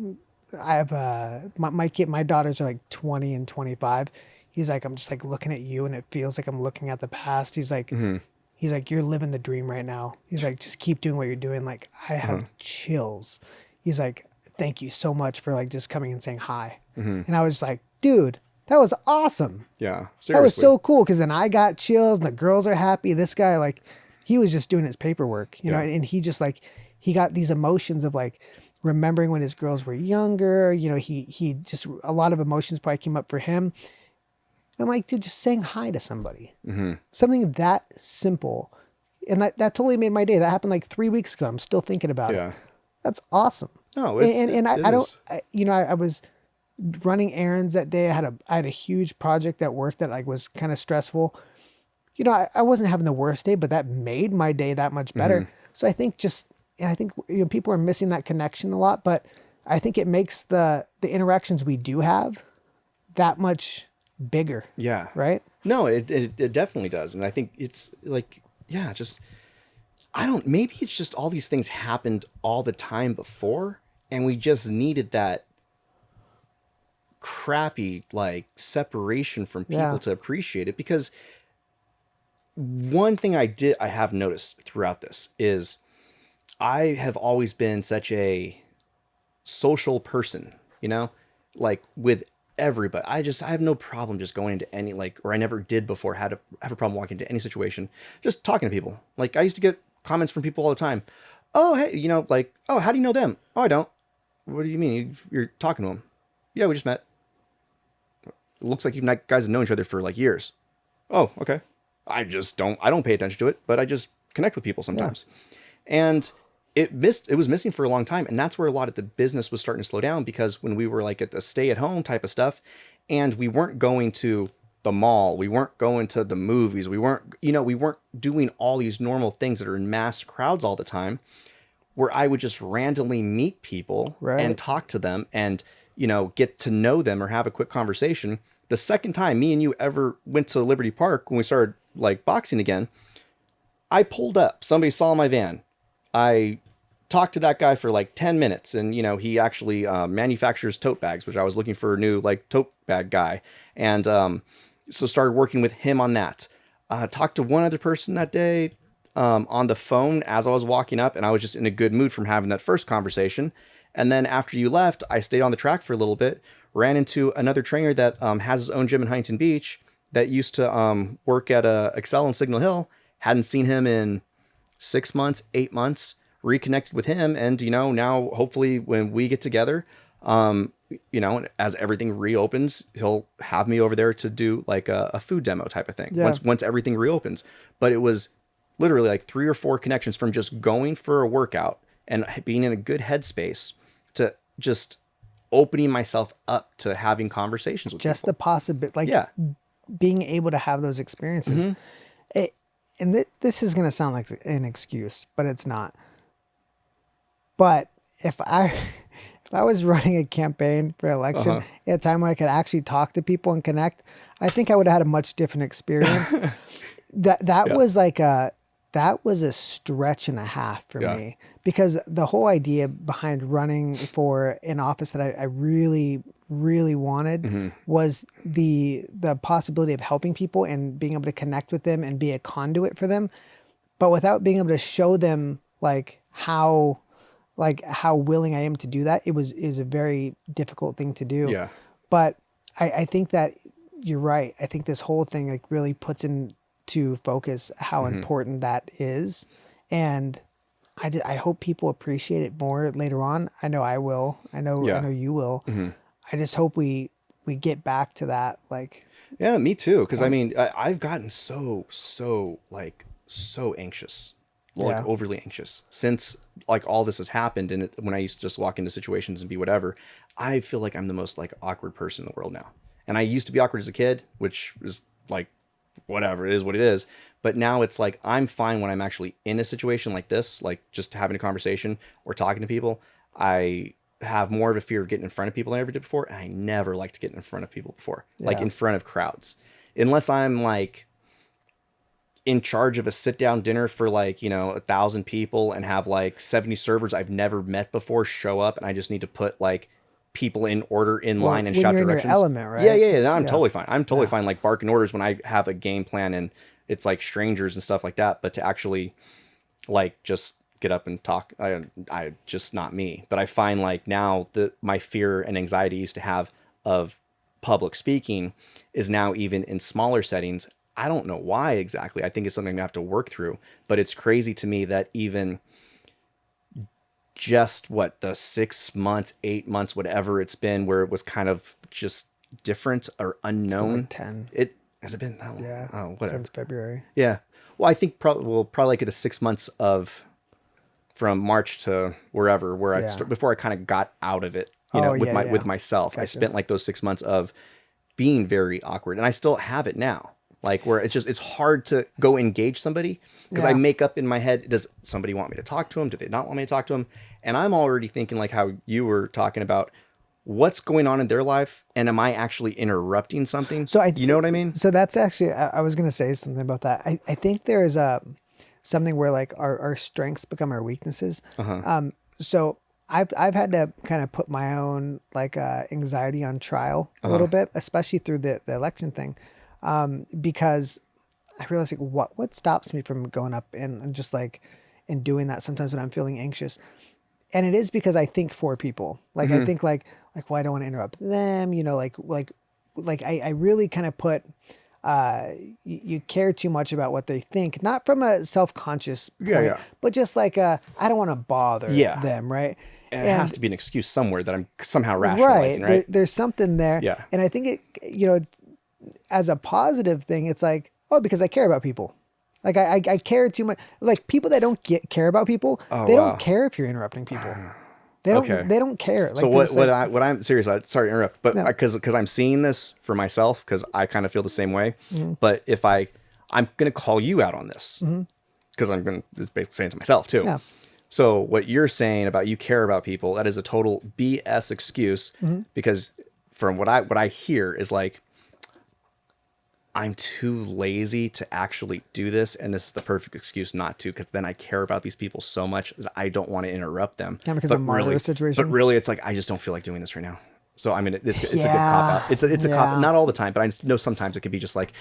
I have my daughters are like 20 and 25. He's like, I'm just like looking at you, and it feels like I'm looking at the past. He's like, you're living the dream right now. He's like, just keep doing what you're doing. Like, I have chills. He's like, thank you so much for like just coming and saying hi. And I was just like, dude, that was awesome. Yeah. Seriously. That was so cool, because then I got chills and the girls are happy. This guy, like, he was just doing his paperwork, you know, and he just like, he got these emotions of like remembering when his girls were younger. You know, he just, a lot of emotions probably came up for him. And I'm like, dude, just saying hi to somebody. Something that simple. And that totally made my day. That happened like 3 weeks ago. I'm still thinking about it. That's awesome. No, I was running errands that day. I had a huge project at work that like was kind of stressful. You know, I wasn't having the worst day, but that made my day that much better. So I think people are missing that connection a lot, but I think it makes the interactions we do have that much bigger. Yeah. Right? No, it definitely does. And I think it's like, maybe it's just all these things happened all the time before, and we just needed that crappy like separation from people Yeah. to appreciate it. Because one thing I have noticed throughout this is I have always been such a social person, you know, like with everybody. I have no problem just going into any, like, or I never did before had to have a problem walking into any situation, just talking to people. Like I used to get comments from people all the time. Oh, hey, you know, like, oh, how do you know them? Oh, I don't. What do you mean? You're talking to them? Yeah, we just met. It looks like you guys have known each other for like years. Oh, okay. I don't pay attention to it, but I just connect with people sometimes. And it was missing for a long time. And that's where a lot of the business was starting to slow down, because when we were like at the stay at home type of stuff, and we weren't going to the mall, we weren't going to the movies, we weren't doing all these normal things that are in mass crowds all the time, where I would just randomly meet people Right. and talk to them and, get to know them or have a quick conversation. The second time me and you ever went to Liberty Park when we started like boxing again, I pulled up, somebody saw my van. I talked to that guy for like 10 minutes, and he actually manufactures tote bags, which I was looking for a new like tote bag guy. And so started working with him on that. Talked to one other person that day on the phone as I was walking up, and I was just in a good mood from having that first conversation. And then after you left, I stayed on the track for a little bit, ran into another trainer that has his own gym in Huntington Beach that used to work at Excel in Signal Hill. Hadn't seen him in 6 months, 8 months, reconnected with him. And, now hopefully when we get together, as everything reopens, he'll have me over there to do like a food demo type of thing. Yeah. Once everything reopens. But it was literally like 3 or 4 connections from just going for a workout and being in a good headspace to just opening myself up to having conversations with Just people. the possibility, like Yeah. being able to have those experiences. This is going to sound like an excuse, but it's not. But if I was running a campaign for election at a time when I could actually talk to people and connect, I think I would have had a much different experience. That was a stretch and a half for me, because the whole idea behind running for an office that I really, really wanted was the possibility of helping people and being able to connect with them and be a conduit for them, but without being able to show them how willing I am to do that. Is a very difficult thing to do. Yeah. But I think that you're right. I think this whole thing like really puts into focus how important that is. And I hope people appreciate it more later on. I know I will. I know you will. I just hope we get back to that. Like, Yeah, me too. Because I mean, I've gotten so anxious, like overly anxious since like all this has happened. And when I used to just walk into situations and be whatever, I feel like I'm the most like awkward person in the world now. And I used to be awkward as a kid, which is like, whatever, it is what it is. But now it's like, I'm fine when I'm actually in a situation like this, like just having a conversation or talking to people. I have more of a fear of getting in front of people than I ever did before. And I never liked to get in front of people before, like in front of crowds, unless I'm like in charge of a sit down dinner for like, 1,000 people and have like 70 servers I've never met before show up. And I just need to put like people in order in line and when shout you're in your directions. element, right? Yeah. I'm totally fine. I'm totally fine. Like barking orders when I have a game plan and it's like strangers and stuff like that. But to actually like just get up and talk, I just not me. But I find like now my fear and anxiety I used to have of public speaking is now even in smaller settings. I don't know why exactly. I think it's something I have to work through, but it's crazy to me that even just the 6 months, 8 months, whatever it's been, where it was kind of just different or unknown. Like 10. It has it been that long? Yeah. Oh, whatever. Since February. Yeah. Well, I think we'll probably get the 6 months of from March to wherever where before I kind of got out of it, with myself. Gotcha. I spent like those 6 months of being very awkward, and I still have it now. Like where it's hard to go engage somebody because I make up in my head, does somebody want me to talk to them? Do they not want me to talk to them? And I'm already thinking like how you were talking about what's going on in their life. And am I actually interrupting something? So you know what I mean? So that's actually, I was going to say something about that. I think there is something where like our strengths become our weaknesses. So I've had to kind of put my own like anxiety on trial a little bit, especially through the election thing, because I realized like what stops me from going up and just like and doing that sometimes when I'm feeling anxious. And it is because I think for people. Like I think like well, I don't want to interrupt them, you know, like I really kind of put you care too much about what they think, not from a self-conscious point, but just like I don't want to bother them, right? And it has to be an excuse somewhere that I'm somehow rationalizing, right? There's something there. Yeah. And I think it, you know, as a positive thing, it's like, oh, because I care about people. Like I care too much. Like people that don't care about people, they don't care if you're interrupting people. They don't care. Like so what I'm serious, sorry to interrupt, but because I'm seeing this for myself, because I kind of feel the same way. But if I'm going to call you out on this, because it's basically saying to myself too. Yeah. So what you're saying about you care about people, that is a total BS excuse, because from what I hear is like, I'm too lazy to actually do this, and this is the perfect excuse not to, because then I care about these people so much that I don't want to interrupt them. Yeah, because of a situation. But really, it's like I just don't feel like doing this right now. So I mean, it's a good cop out. It's a cop out. Not all the time, but I know sometimes it could be just like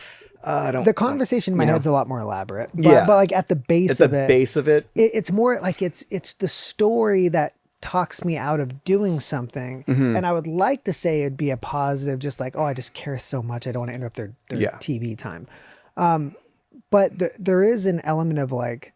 I don't. The conversation in my head's a lot more elaborate. But, yeah, but like at the base of it, it's more like it's the story that talks me out of doing something. And I would like to say it'd be a positive, just like, oh, I just care so much, I don't want to interrupt their TV time. But there is an element of like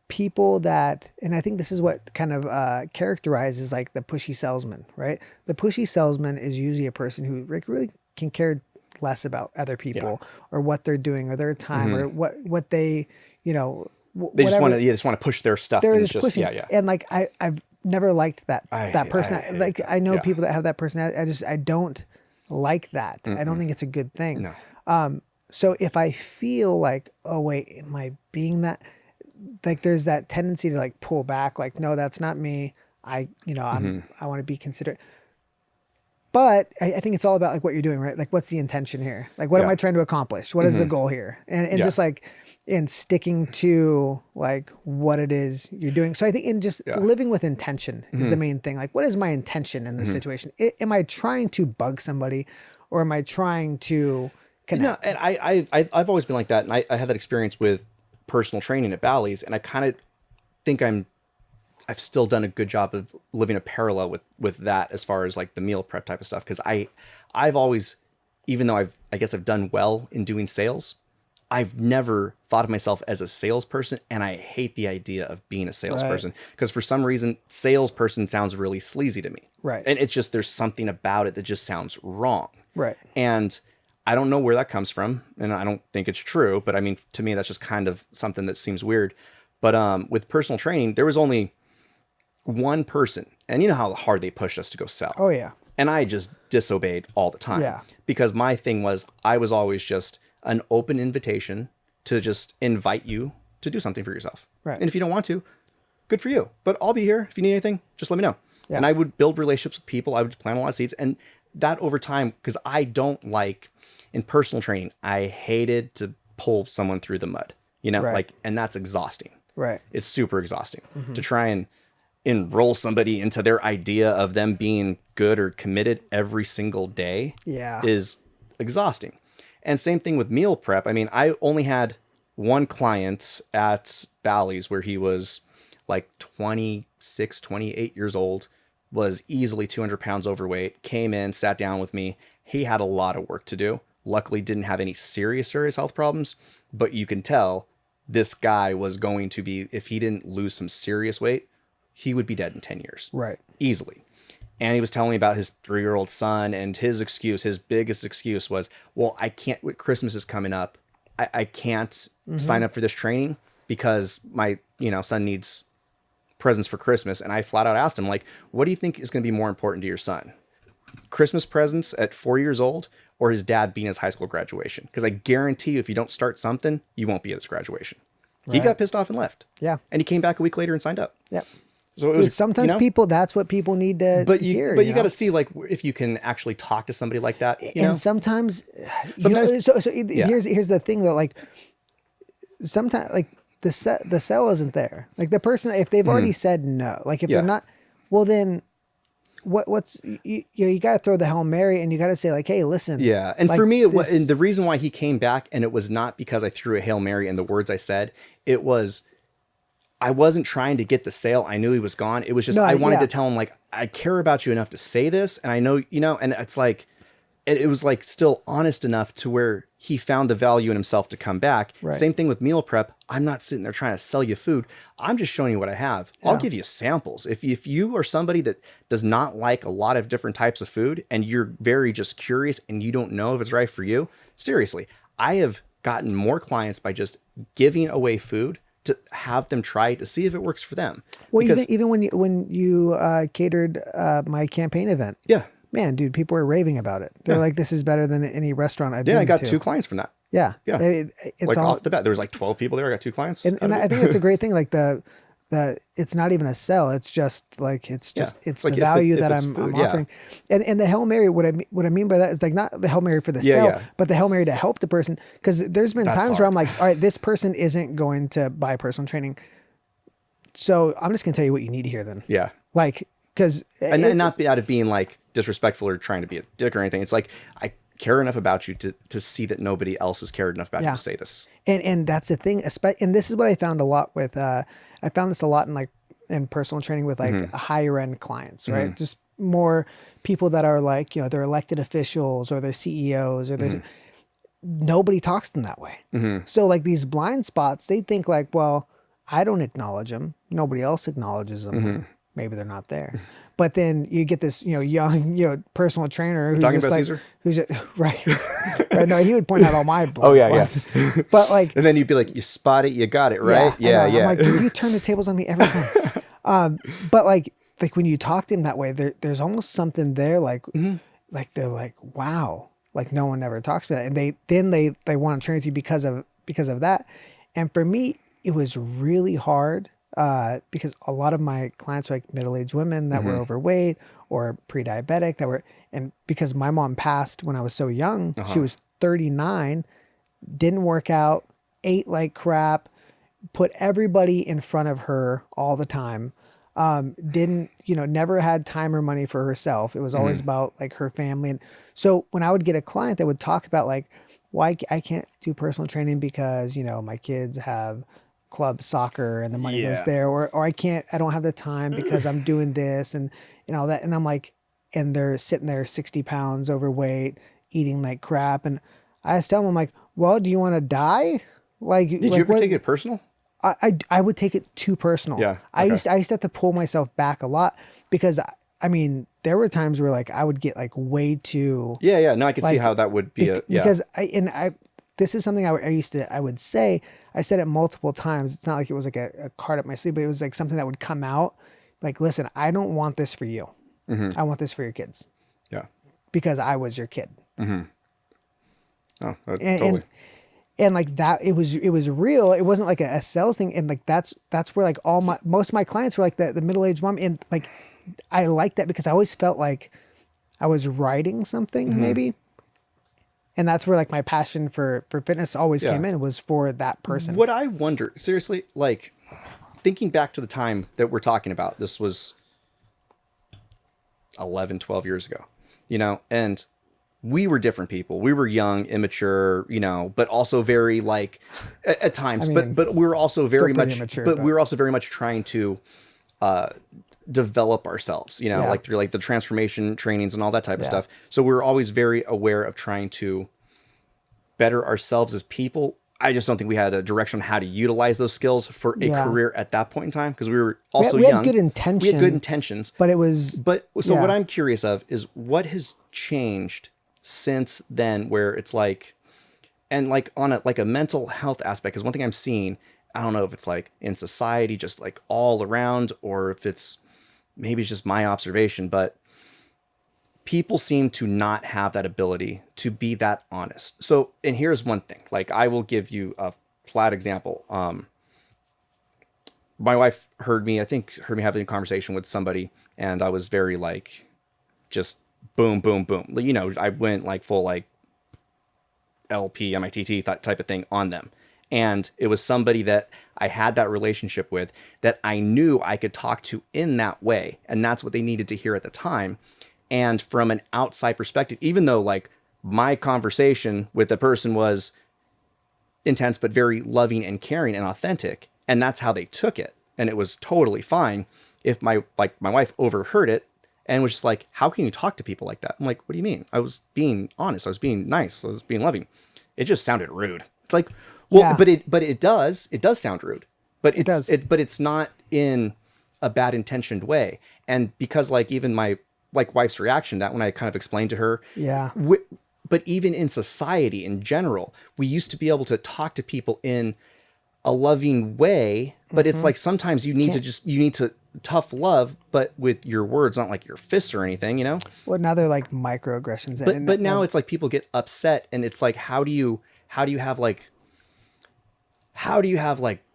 people that, and I think this is what kind of characterizes like the pushy salesman, right? The pushy salesman is usually a person who really can care less about other people or what they're doing or their time or what they, you know, they just want to push their stuff. They're just pushing. And like I've never liked that person. I know people that have that personality. I don't like that. I don't think it's a good thing. No. So if I feel like, oh wait, am I being that? Like there's that tendency to like pull back. Like no, that's not me. I want to be considerate. But I think it's all about like what you're doing, right? Like what's the intention here? Like what am I trying to accomplish? What is the goal here? And just like in sticking to like what it is you're doing. So I think in just living with intention is the main thing. Like what is my intention in this situation? Am I trying to bug somebody or am I trying to connect? You know, and I've always been like that. And I had that experience with personal training at Bally's, and I kind of think I've still done a good job of living a parallel with that as far as like the meal prep type of stuff. Cause I've always, even though I guess I've done well in doing sales, I've never thought of myself as a salesperson, and I hate the idea of being a salesperson because for some reason, salesperson sounds really sleazy to me. Right. And it's just, there's something about it that just sounds wrong. Right. And I don't know where that comes from, and I don't think it's true, but I mean, to me, that's just kind of something that seems weird. But with personal training, there was only one person, and you know how hard they pushed us to go sell. Oh yeah. And I just disobeyed all the time. Yeah. Because my thing was, I was always just an open invitation to just invite you to do something for yourself. Right. And if you don't want to, good for you. But I'll be here. If you need anything, just let me know. Yeah. And I would build relationships with people. I would plant a lot of seeds. And that over time, because I don't like, in personal training, I hated to pull someone through the mud, you know, like, and that's exhausting. Right. It's super exhausting to try and enroll somebody into their idea of them being good or committed every single day is exhausting. And same thing with meal prep. I mean, I only had one client at Bally's where he was like 26, 28 years old, was easily 200 pounds overweight, came in, sat down with me. He had a lot of work to do. Luckily didn't have any serious health problems, but you can tell this guy was going to be, if he didn't lose some serious weight, he would be dead in 10 years. Right. Easily. And he was telling me about his 3-year-old son, and his biggest excuse was, well, I can't, Christmas is coming up. I can't sign up for this training because my, son needs presents for Christmas. And I flat out asked him, like, what do you think is going to be more important to your son? Christmas presents at 4 years old or his dad being his high school graduation? Because I guarantee you, if you don't start something, you won't be at his graduation. Right. He got pissed off and left. Yeah. And he came back a week later and signed up. Yep. So it was, sometimes people, that's what people need to hear. But you got to see like if you can actually talk to somebody like that. Sometimes here's the thing though, like sometimes like the sell isn't there. Like the person, if they've already said no, like if they're not, Well, then what's you got to throw the Hail Mary and you got to say like, hey, listen. Yeah. And like for me, this- and the reason why he came back, and it was not because I threw a Hail Mary and the words I said, it was, I wasn't trying to get the sale. I knew he was gone. It was just, No, I wanted yeah. to tell him like, I care about you enough to say this. And I know, and it's like, it was like still honest enough to where he found the value in himself to come back. Right. Same thing with meal prep. I'm not sitting there trying to sell you food. I'm just showing you what I have. I'll Yeah. give you samples. If you are somebody that does not like a lot of different types of food and you're very just curious and you don't know if it's right for you, seriously, I have gotten more clients by just giving away food to have them try to see if it works for them. Well, Because- even when you catered my campaign event, yeah. man, dude, people were raving about it. They're like, this is better than any restaurant I've Yeah, been I got to. 2 clients from that. Yeah. Yeah. It's Like all, off the bat, there was like 12 people there. I got 2 clients. and I think it's a great thing. Like the it's not even a sell. It's just like, it's Yeah. the Like if value if that it's I'm food, yeah. offering. And the Hail Mary, what I mean by that is like not the Hail Mary for the Yeah, sell, yeah. but the Hail Mary to help the person. Cause there's been That's times where hard. I'm like, all right, this person isn't going to buy personal training. So I'm just gonna tell you what you need to hear then. Yeah. Like, cause And not be out of being like disrespectful or trying to be a dick or anything. It's like, I care enough about you to see that nobody else has cared enough about Yeah. you to say this. And that's the thing, and this is what I found a lot with, I found this a lot in personal training with like higher end clients, right? Just more people that are like, they're elected officials or they're CEOs or there's nobody talks to them that way. So like these blind spots, they think like, well, I don't acknowledge them. Nobody else acknowledges them. Maybe they're not there. But then you get this, young, personal trainer who's Talking just about like, Caesar? who's just, right. Right. No, he would point out all my blind Oh, yeah, spots. But like, And then you'd be like, you spot it, you got it, right? Yeah, I know. Yeah. I'm like, dude, you turn the tables on me every time. But like when you talk to him that way, there's almost something there, like they're like, wow, like no one ever talks about it, and they want to train with you because of that. And for me, it was really hard because a lot of my clients were like middle-aged women that were overweight or pre-diabetic and because my mom passed when I was so young, she was 39, didn't work out, ate like crap, put everybody in front of her all the time. Didn't, never had time or money for herself. It was always about like her family. And so when I would get a client that would talk about like, why I can't do personal training because, my kids have club soccer and the money goes Yeah. there, or I don't have the time because I'm doing this and all that. And I'm like, and they're sitting there 60 pounds overweight, eating like crap. And I just tell them, I'm like, well, do you want to die? Like, Did you ever take it personal? I would take it too personal. Yeah, I okay. used to have to pull myself back a lot because I mean, there were times where like I would get like way too, Yeah. No, I can see Like, how that would be because this is something I would say, I said it multiple times. It's not like it was like a card up my sleeve, but it was like something that would come out like, listen, I don't want this for you. I want this for your kids Yeah. because I was your kid. Oh, And like that, it was real. It wasn't like a sales thing. And like, that's where like most of my clients were like the middle-aged mom. And like, I like that because I always felt like I was writing something maybe. And that's where like my passion for fitness always Yeah. came in, was for that person. What I wonder, seriously, like thinking back to the time that we're talking about, this was 11, 12 years ago, and we were different people. We were young, immature, but also very like at times, I mean, but we were also very pretty much, immature, but but- we were also very much trying to, develop ourselves, Yeah. like through like the transformation trainings and all that type of Yeah. stuff. So we were always very aware of trying to better ourselves as people. I just don't think we had a direction on how to utilize those skills for a Yeah. career at that point in time because we were also we had young. good We had intention. good intentions. But it was, But so what Yeah. I'm curious of is what has changed since then, where it's like, and like on a mental health aspect is one thing I'm seeing. I don't know if it's like in society, just like all around, or if it's maybe it's just my observation, but people seem to not have that ability to be that honest. So, and here's one thing, like I will give you a flat example. My wife heard me having a conversation with somebody, and I was very like, just boom, boom, boom. I went like full like LP, MITT, that type of thing on them. And it was somebody that I had that relationship with that I knew I could talk to in that way. And that's what they needed to hear at the time. And from an outside perspective, even though like my conversation with the person was intense, but very loving and caring and authentic, and that's how they took it, and it was totally fine. If my wife overheard it and was just like, how can you talk to people like that? I'm like, what do you mean? I was being honest. I was being nice. I was being loving. It just sounded rude. It's like, well, Yeah. but it does sound rude, but it's not in a bad intentioned way. And because like even my like wife's reaction, that when I kind of explained to her, Yeah. but even in society in general, we used to be able to talk to people in a loving way, but it's like sometimes you need to tough love, but with your words, not like your fists or anything, you know? Well, now they're like microaggressions. But now it's like people get upset, and it's like, how do you have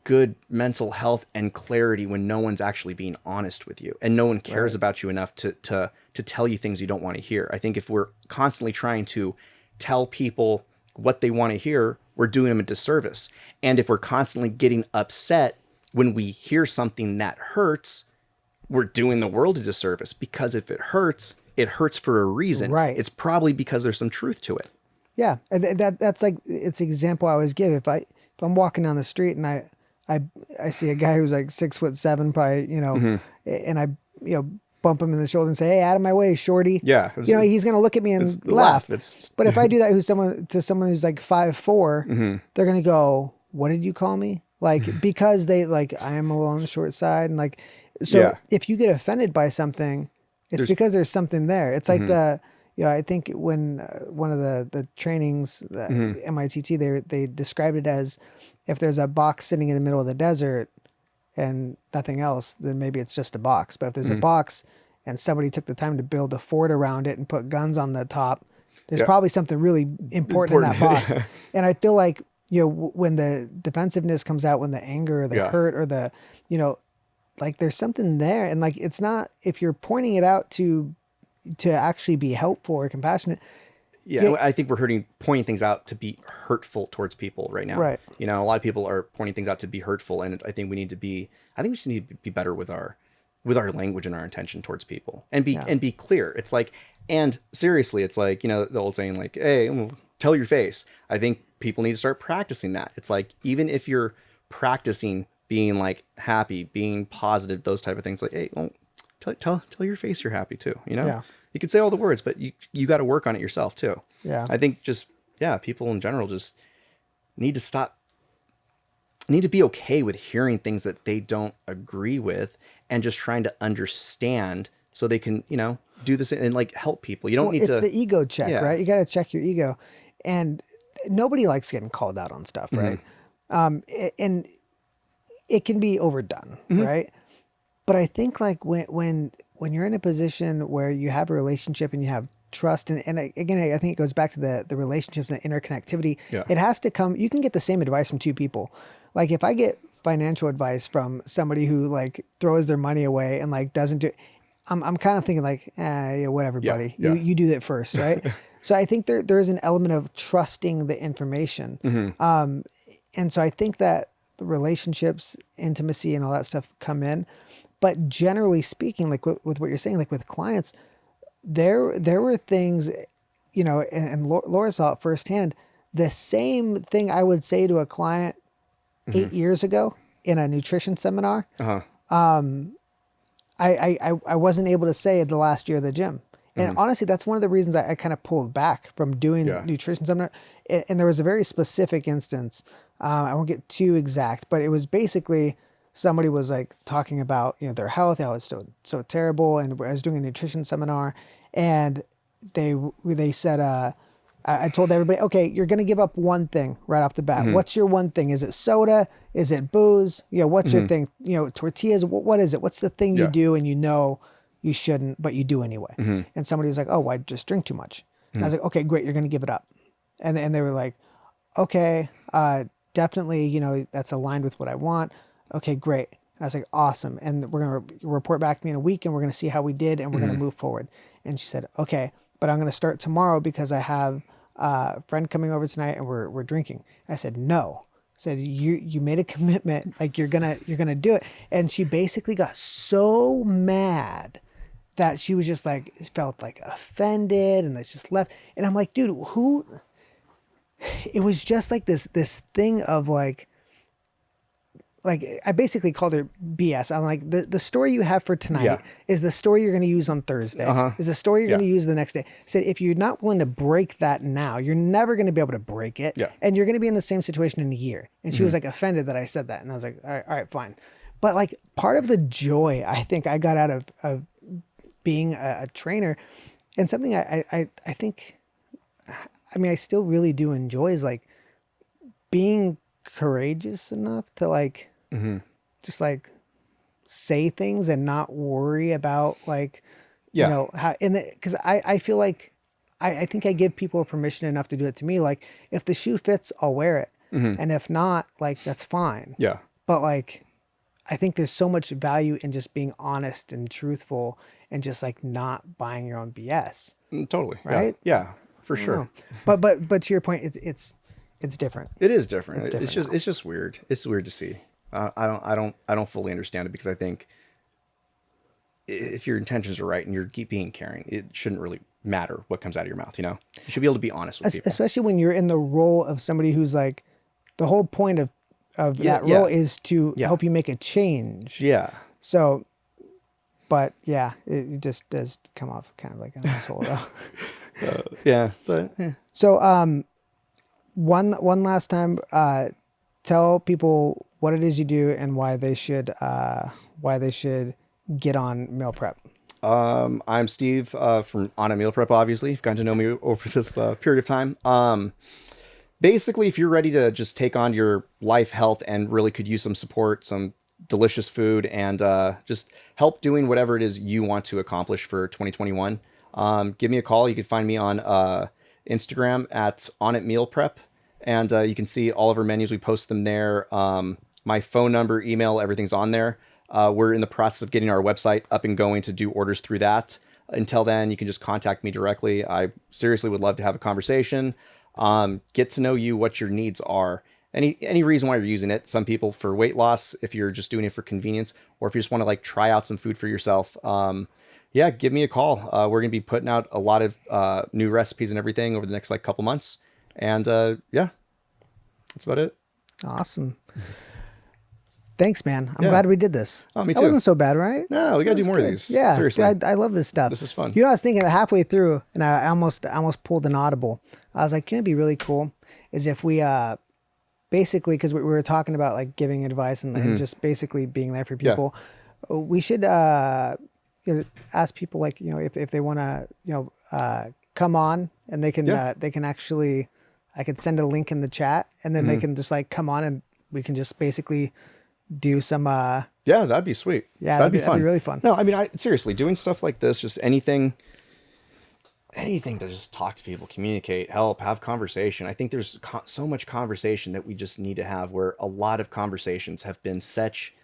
good mental health and clarity when no one's actually being honest with you and no one cares about you enough to tell you things you don't want to hear? I think if we're constantly trying to tell people what they want to hear, we're doing them a disservice. And if we're constantly getting upset when we hear something that hurts, we're doing the world a disservice, because if it hurts for a reason. Right. It's probably because there's some truth to it. Yeah, and that's like, it's the example I always give. If I'm walking down the street and I see a guy who's like 6'7", probably, you know, and I bump him in the shoulder and say, "Hey, out of my way, shorty." Yeah, he's gonna look at me and laugh. It's But if I do that to someone who's like 5'4", they're gonna go, "What did you call me?" Like, because they like, I am a little on the short side, and like, so if you get offended by something, it's because there's something there. It's like I think when one of the trainings, the MITT, they described it as, if there's a box sitting in the middle of the desert and nothing else, then maybe it's just a box. But if there's a box and somebody took the time to build a fort around it and put guns on the top, there's probably something really important in that box. And I feel like, when the defensiveness comes out, when the anger or the hurt or the, like there's something there. And like, it's not, if you're pointing it out to actually be helpful or compassionate. Yeah. I think we're pointing things out to be hurtful towards people right now. Right. A lot of people are pointing things out to be hurtful, and I think we just need to be better with our language and our intention towards people, and be clear. It's like, and seriously, it's like, the old saying, like, hey, tell your face. I think people need to start practicing that. It's like, even if you're practicing being like happy, being positive, those type of things, like, hey, well, tell your face you're happy too. Yeah. You can say all the words, but you got to work on it yourself too. Yeah. I think people in general just need to be okay with hearing things that they don't agree with, and just trying to understand so they can, do this and like help people. You don't need to. It's the ego check, right? You got to check your ego, and nobody likes getting called out on stuff, right? And it can be overdone, right? But I think like when you're in a position where you have a relationship and you have trust, and again, I think it goes back to the relationships and the interconnectivity. Yeah. It has to come, you can get the same advice from two people. Like if I get financial advice from somebody who like throws their money away and like doesn't do, I'm kind of thinking like, whatever, buddy, you do that first. Right. So I think there is an element of trusting the information. And so I think that the relationships, intimacy and all that stuff come in. But generally speaking, like with what you're saying, like with clients, there were things, and Laura saw it firsthand. The same thing I would say to a client 8 years ago in a nutrition seminar, I wasn't able to say the last year of the gym. And honestly, that's one of the reasons I kind of pulled back from doing nutrition seminar. And there was a very specific instance. I won't get too exact, but it was basically somebody was like talking about, their health, how it's so terrible. And I was doing a nutrition seminar, and they said, I told everybody, okay, you're going to give up one thing right off the bat. What's your one thing? Is it soda? Is it booze? What's your thing? Tortillas? What is it? What's the thing you do and you shouldn't, but you do anyway? And somebody was like, oh, I just drink too much. And I was like, okay, great. You're going to give it up. And they were like, okay, definitely, that's aligned with what I want. Okay, great. And I was like, awesome. And we're going to report back to me in a week, and we're going to see how we did, and we're going to move forward. And she said, okay, but I'm going to start tomorrow because I have a friend coming over tonight and we're drinking. I said, no, said, you made a commitment, like you're gonna do it. And she basically got so mad that she was just like, felt like offended and it's just left. And I'm like, dude, who, it was just like this thing of like I basically called her BS. I'm like, the story you have for tonight Yeah. is the story you're going to use on Thursday. Is the story you're going to use the next day. I said, if you're not willing to break that now, you're never going to be able to break it. Yeah. And you're going to be in the same situation in a year. And she was like offended that I said that. And I was like, all right, fine. But like part of the joy I think I got out of being a trainer, and something I think, I mean, I still really do enjoy, is like being courageous enough to like, just like say things and not worry about like, Yeah. you know, how, cause I feel like I think I give people permission enough to do it to me. Like if the shoe fits, I'll wear it. And if not, like, that's fine. Yeah. But like, I think there's so much value in just being honest and truthful and just like not buying your own BS. Totally. Right? Yeah, for sure. But to your point, it's different. It is different. It's different It's just weird. It's weird to see. I don't fully understand it, because I think if your intentions are right and you're being caring, it shouldn't really matter what comes out of your mouth. You know, you should be able to be honest with people. Especially when you're in the role of somebody who's like, the whole point of Yeah, that role yeah. is to help you make a change. Yeah. So, but yeah, it just does come off kind of like an asshole though. Yeah. But So, one last time, tell people what it is you do and why they should get on meal prep. I'm Steve from On a Meal Prep. Obviously, you've gotten to know me over this period of time. Basically, if you're ready to just take on your life, health, and really could use some support, some delicious food, and just help doing whatever it is you want to accomplish for 2021, give me a call. You can find me on Instagram at On It Meal Prep, and you can see all of our menus. We post them there. My phone number, email, everything's on there. We're in the process of getting our website up and going to do orders through that. Until then, you can just contact me directly. I seriously would love to have a conversation. Get to know you, what your needs are, any reason why you're using it. Some people for weight loss, if you're just doing it for convenience, or if you just want to like try out some food for yourself. Yeah, give me a call. We're going to be putting out a lot of new recipes and everything over the next like couple months. And yeah, that's about it. Awesome. Thanks, man. I'm Yeah. glad we did this. Oh, me That too. wasn't so bad, right? No, we got to That do more was of good. these. Yeah, Seriously. dude, I love this stuff. This is fun. You know, I was thinking halfway through, and I almost pulled an audible. I was like, you know, it'd be really cool is if we basically, because we were talking about like giving advice and just basically being there for people. We should you know, ask people like, you know, if they want to, you know, come on and they can actually, I could send a link in the chat and then they can just like come on and we can just basically do some Yeah, that'd be sweet. Yeah, that'd be that'd fun. be really fun. No, I mean, seriously, doing stuff like this, just anything to just talk to people, communicate, help, have conversation. I think there's so much conversation that we just need to have, where a lot of conversations have been such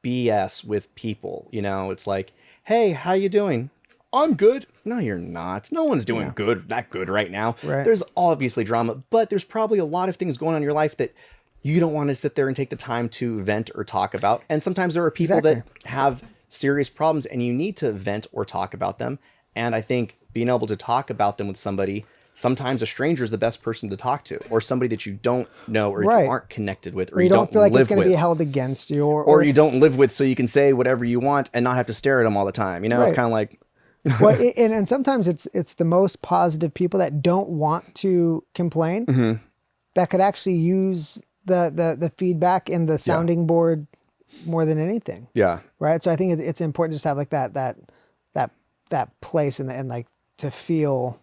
BS with people. You know, it's like, hey, how you doing? I'm good. No, you're not. No one's doing that good right now. Right. There's obviously drama, but there's probably a lot of things going on in your life that you don't want to sit there and take the time to vent or talk about. And sometimes there are people that have serious problems and you need to vent or talk about them. And I think being able to talk about them with somebody, sometimes a stranger is the best person to talk to, or somebody that you don't know or you aren't connected with, or you don't feel like live it's going to with. be held against you, or you don't live with, so you can say whatever you want and not have to stare at them all the time. You know, it's kind of like, well, and sometimes it's the most positive people that don't want to complain that could actually use the feedback and the sounding board more than anything. Yeah. Right. So I think it's important just to have like that place and like to feel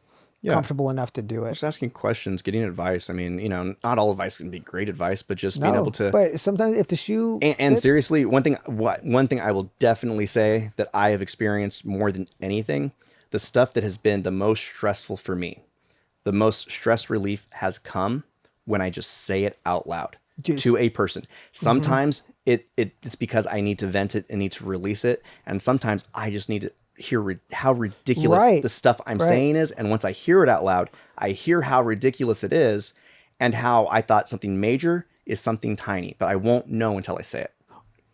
comfortable enough to do it. Just asking questions, getting advice. I mean, you know, not all advice can be great advice, but just being able to. But sometimes if the shoe and fits, seriously, one thing I will definitely say that I have experienced more than anything, the stuff that has been the most stressful for me, the most stress relief has come when I just say it out loud to a person. Sometimes it's because I need to vent it and need to release it, and sometimes I just need to hear how ridiculous the stuff I'm saying is. And once I hear it out loud, I hear how ridiculous it is and how I thought something major is something tiny, but I won't know until I say it.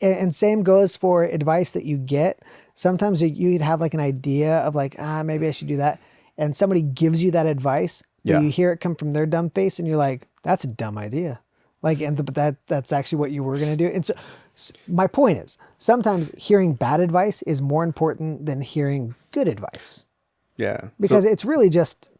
And same goes for advice that you get. Sometimes you'd have like an idea of like, maybe I should do that. And somebody gives you that advice. Yeah. You hear it come from their dumb face and you're like, that's a dumb idea. Like, but that's actually what you were going to do. And so my point is sometimes hearing bad advice is more important than hearing good advice. Yeah. Because it's really just,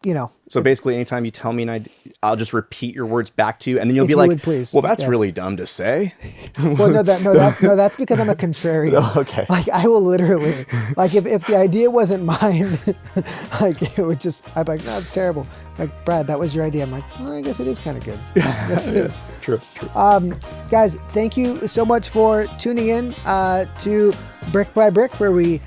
you know. So basically, anytime you tell me an idea, I'll just repeat your words back to you, and then you'll If be you like, would, please. "Well, that's Yes. really dumb to say." Well, that's because I'm a contrarian. Okay. Like I will literally, like if the idea wasn't mine, like it would just, I'd be like, no, it's terrible. Like, Brad, that was your idea. I'm like, well, I guess it is kind of good. Yes, it is. True. Guys, thank you so much for tuning in to Brick by Brick, where we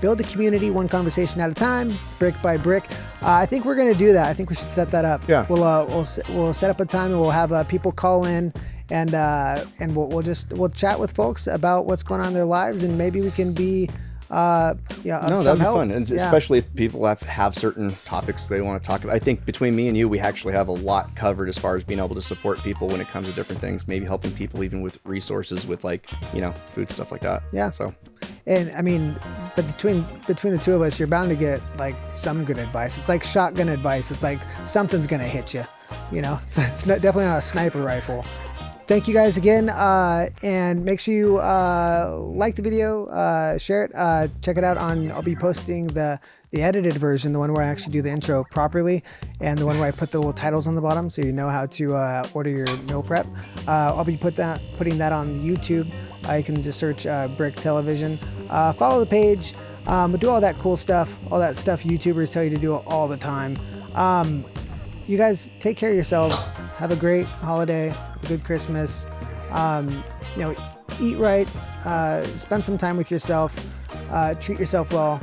build a community one conversation at a time, brick by brick. I think we're going to do that. I think we should set that up. Yeah. We'll set up a time and we'll have people call in and we'll chat with folks about what's going on in their lives, and maybe we can be of No, some that'd be help. fun, and Yeah. especially if people have certain topics they want to talk about. I think between me and you, we actually have a lot covered as far as being able to support people when it comes to different things. Maybe helping people even with resources, with like food stuff like that. Yeah. So And I mean, but between the two of us, you're bound to get like some good advice. It's like shotgun advice. It's like something's gonna hit you. It's definitely not a sniper rifle. Thank you guys again, and make sure you like the video, share it, check it out I'll be posting the edited version, the one where I actually do the intro properly, and the one where I put the little titles on the bottom so you know how to order your meal prep. I'll be putting that on YouTube. You can just search Brick Television. Follow the page, do all that cool stuff, all that stuff YouTubers tell you to do all the time. You guys take care of yourselves. Have a great holiday, a good Christmas. Eat right, spend some time with yourself, treat yourself well,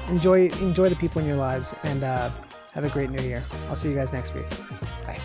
enjoy the people in your lives, and have a great new year. I'll see you guys next week. Bye.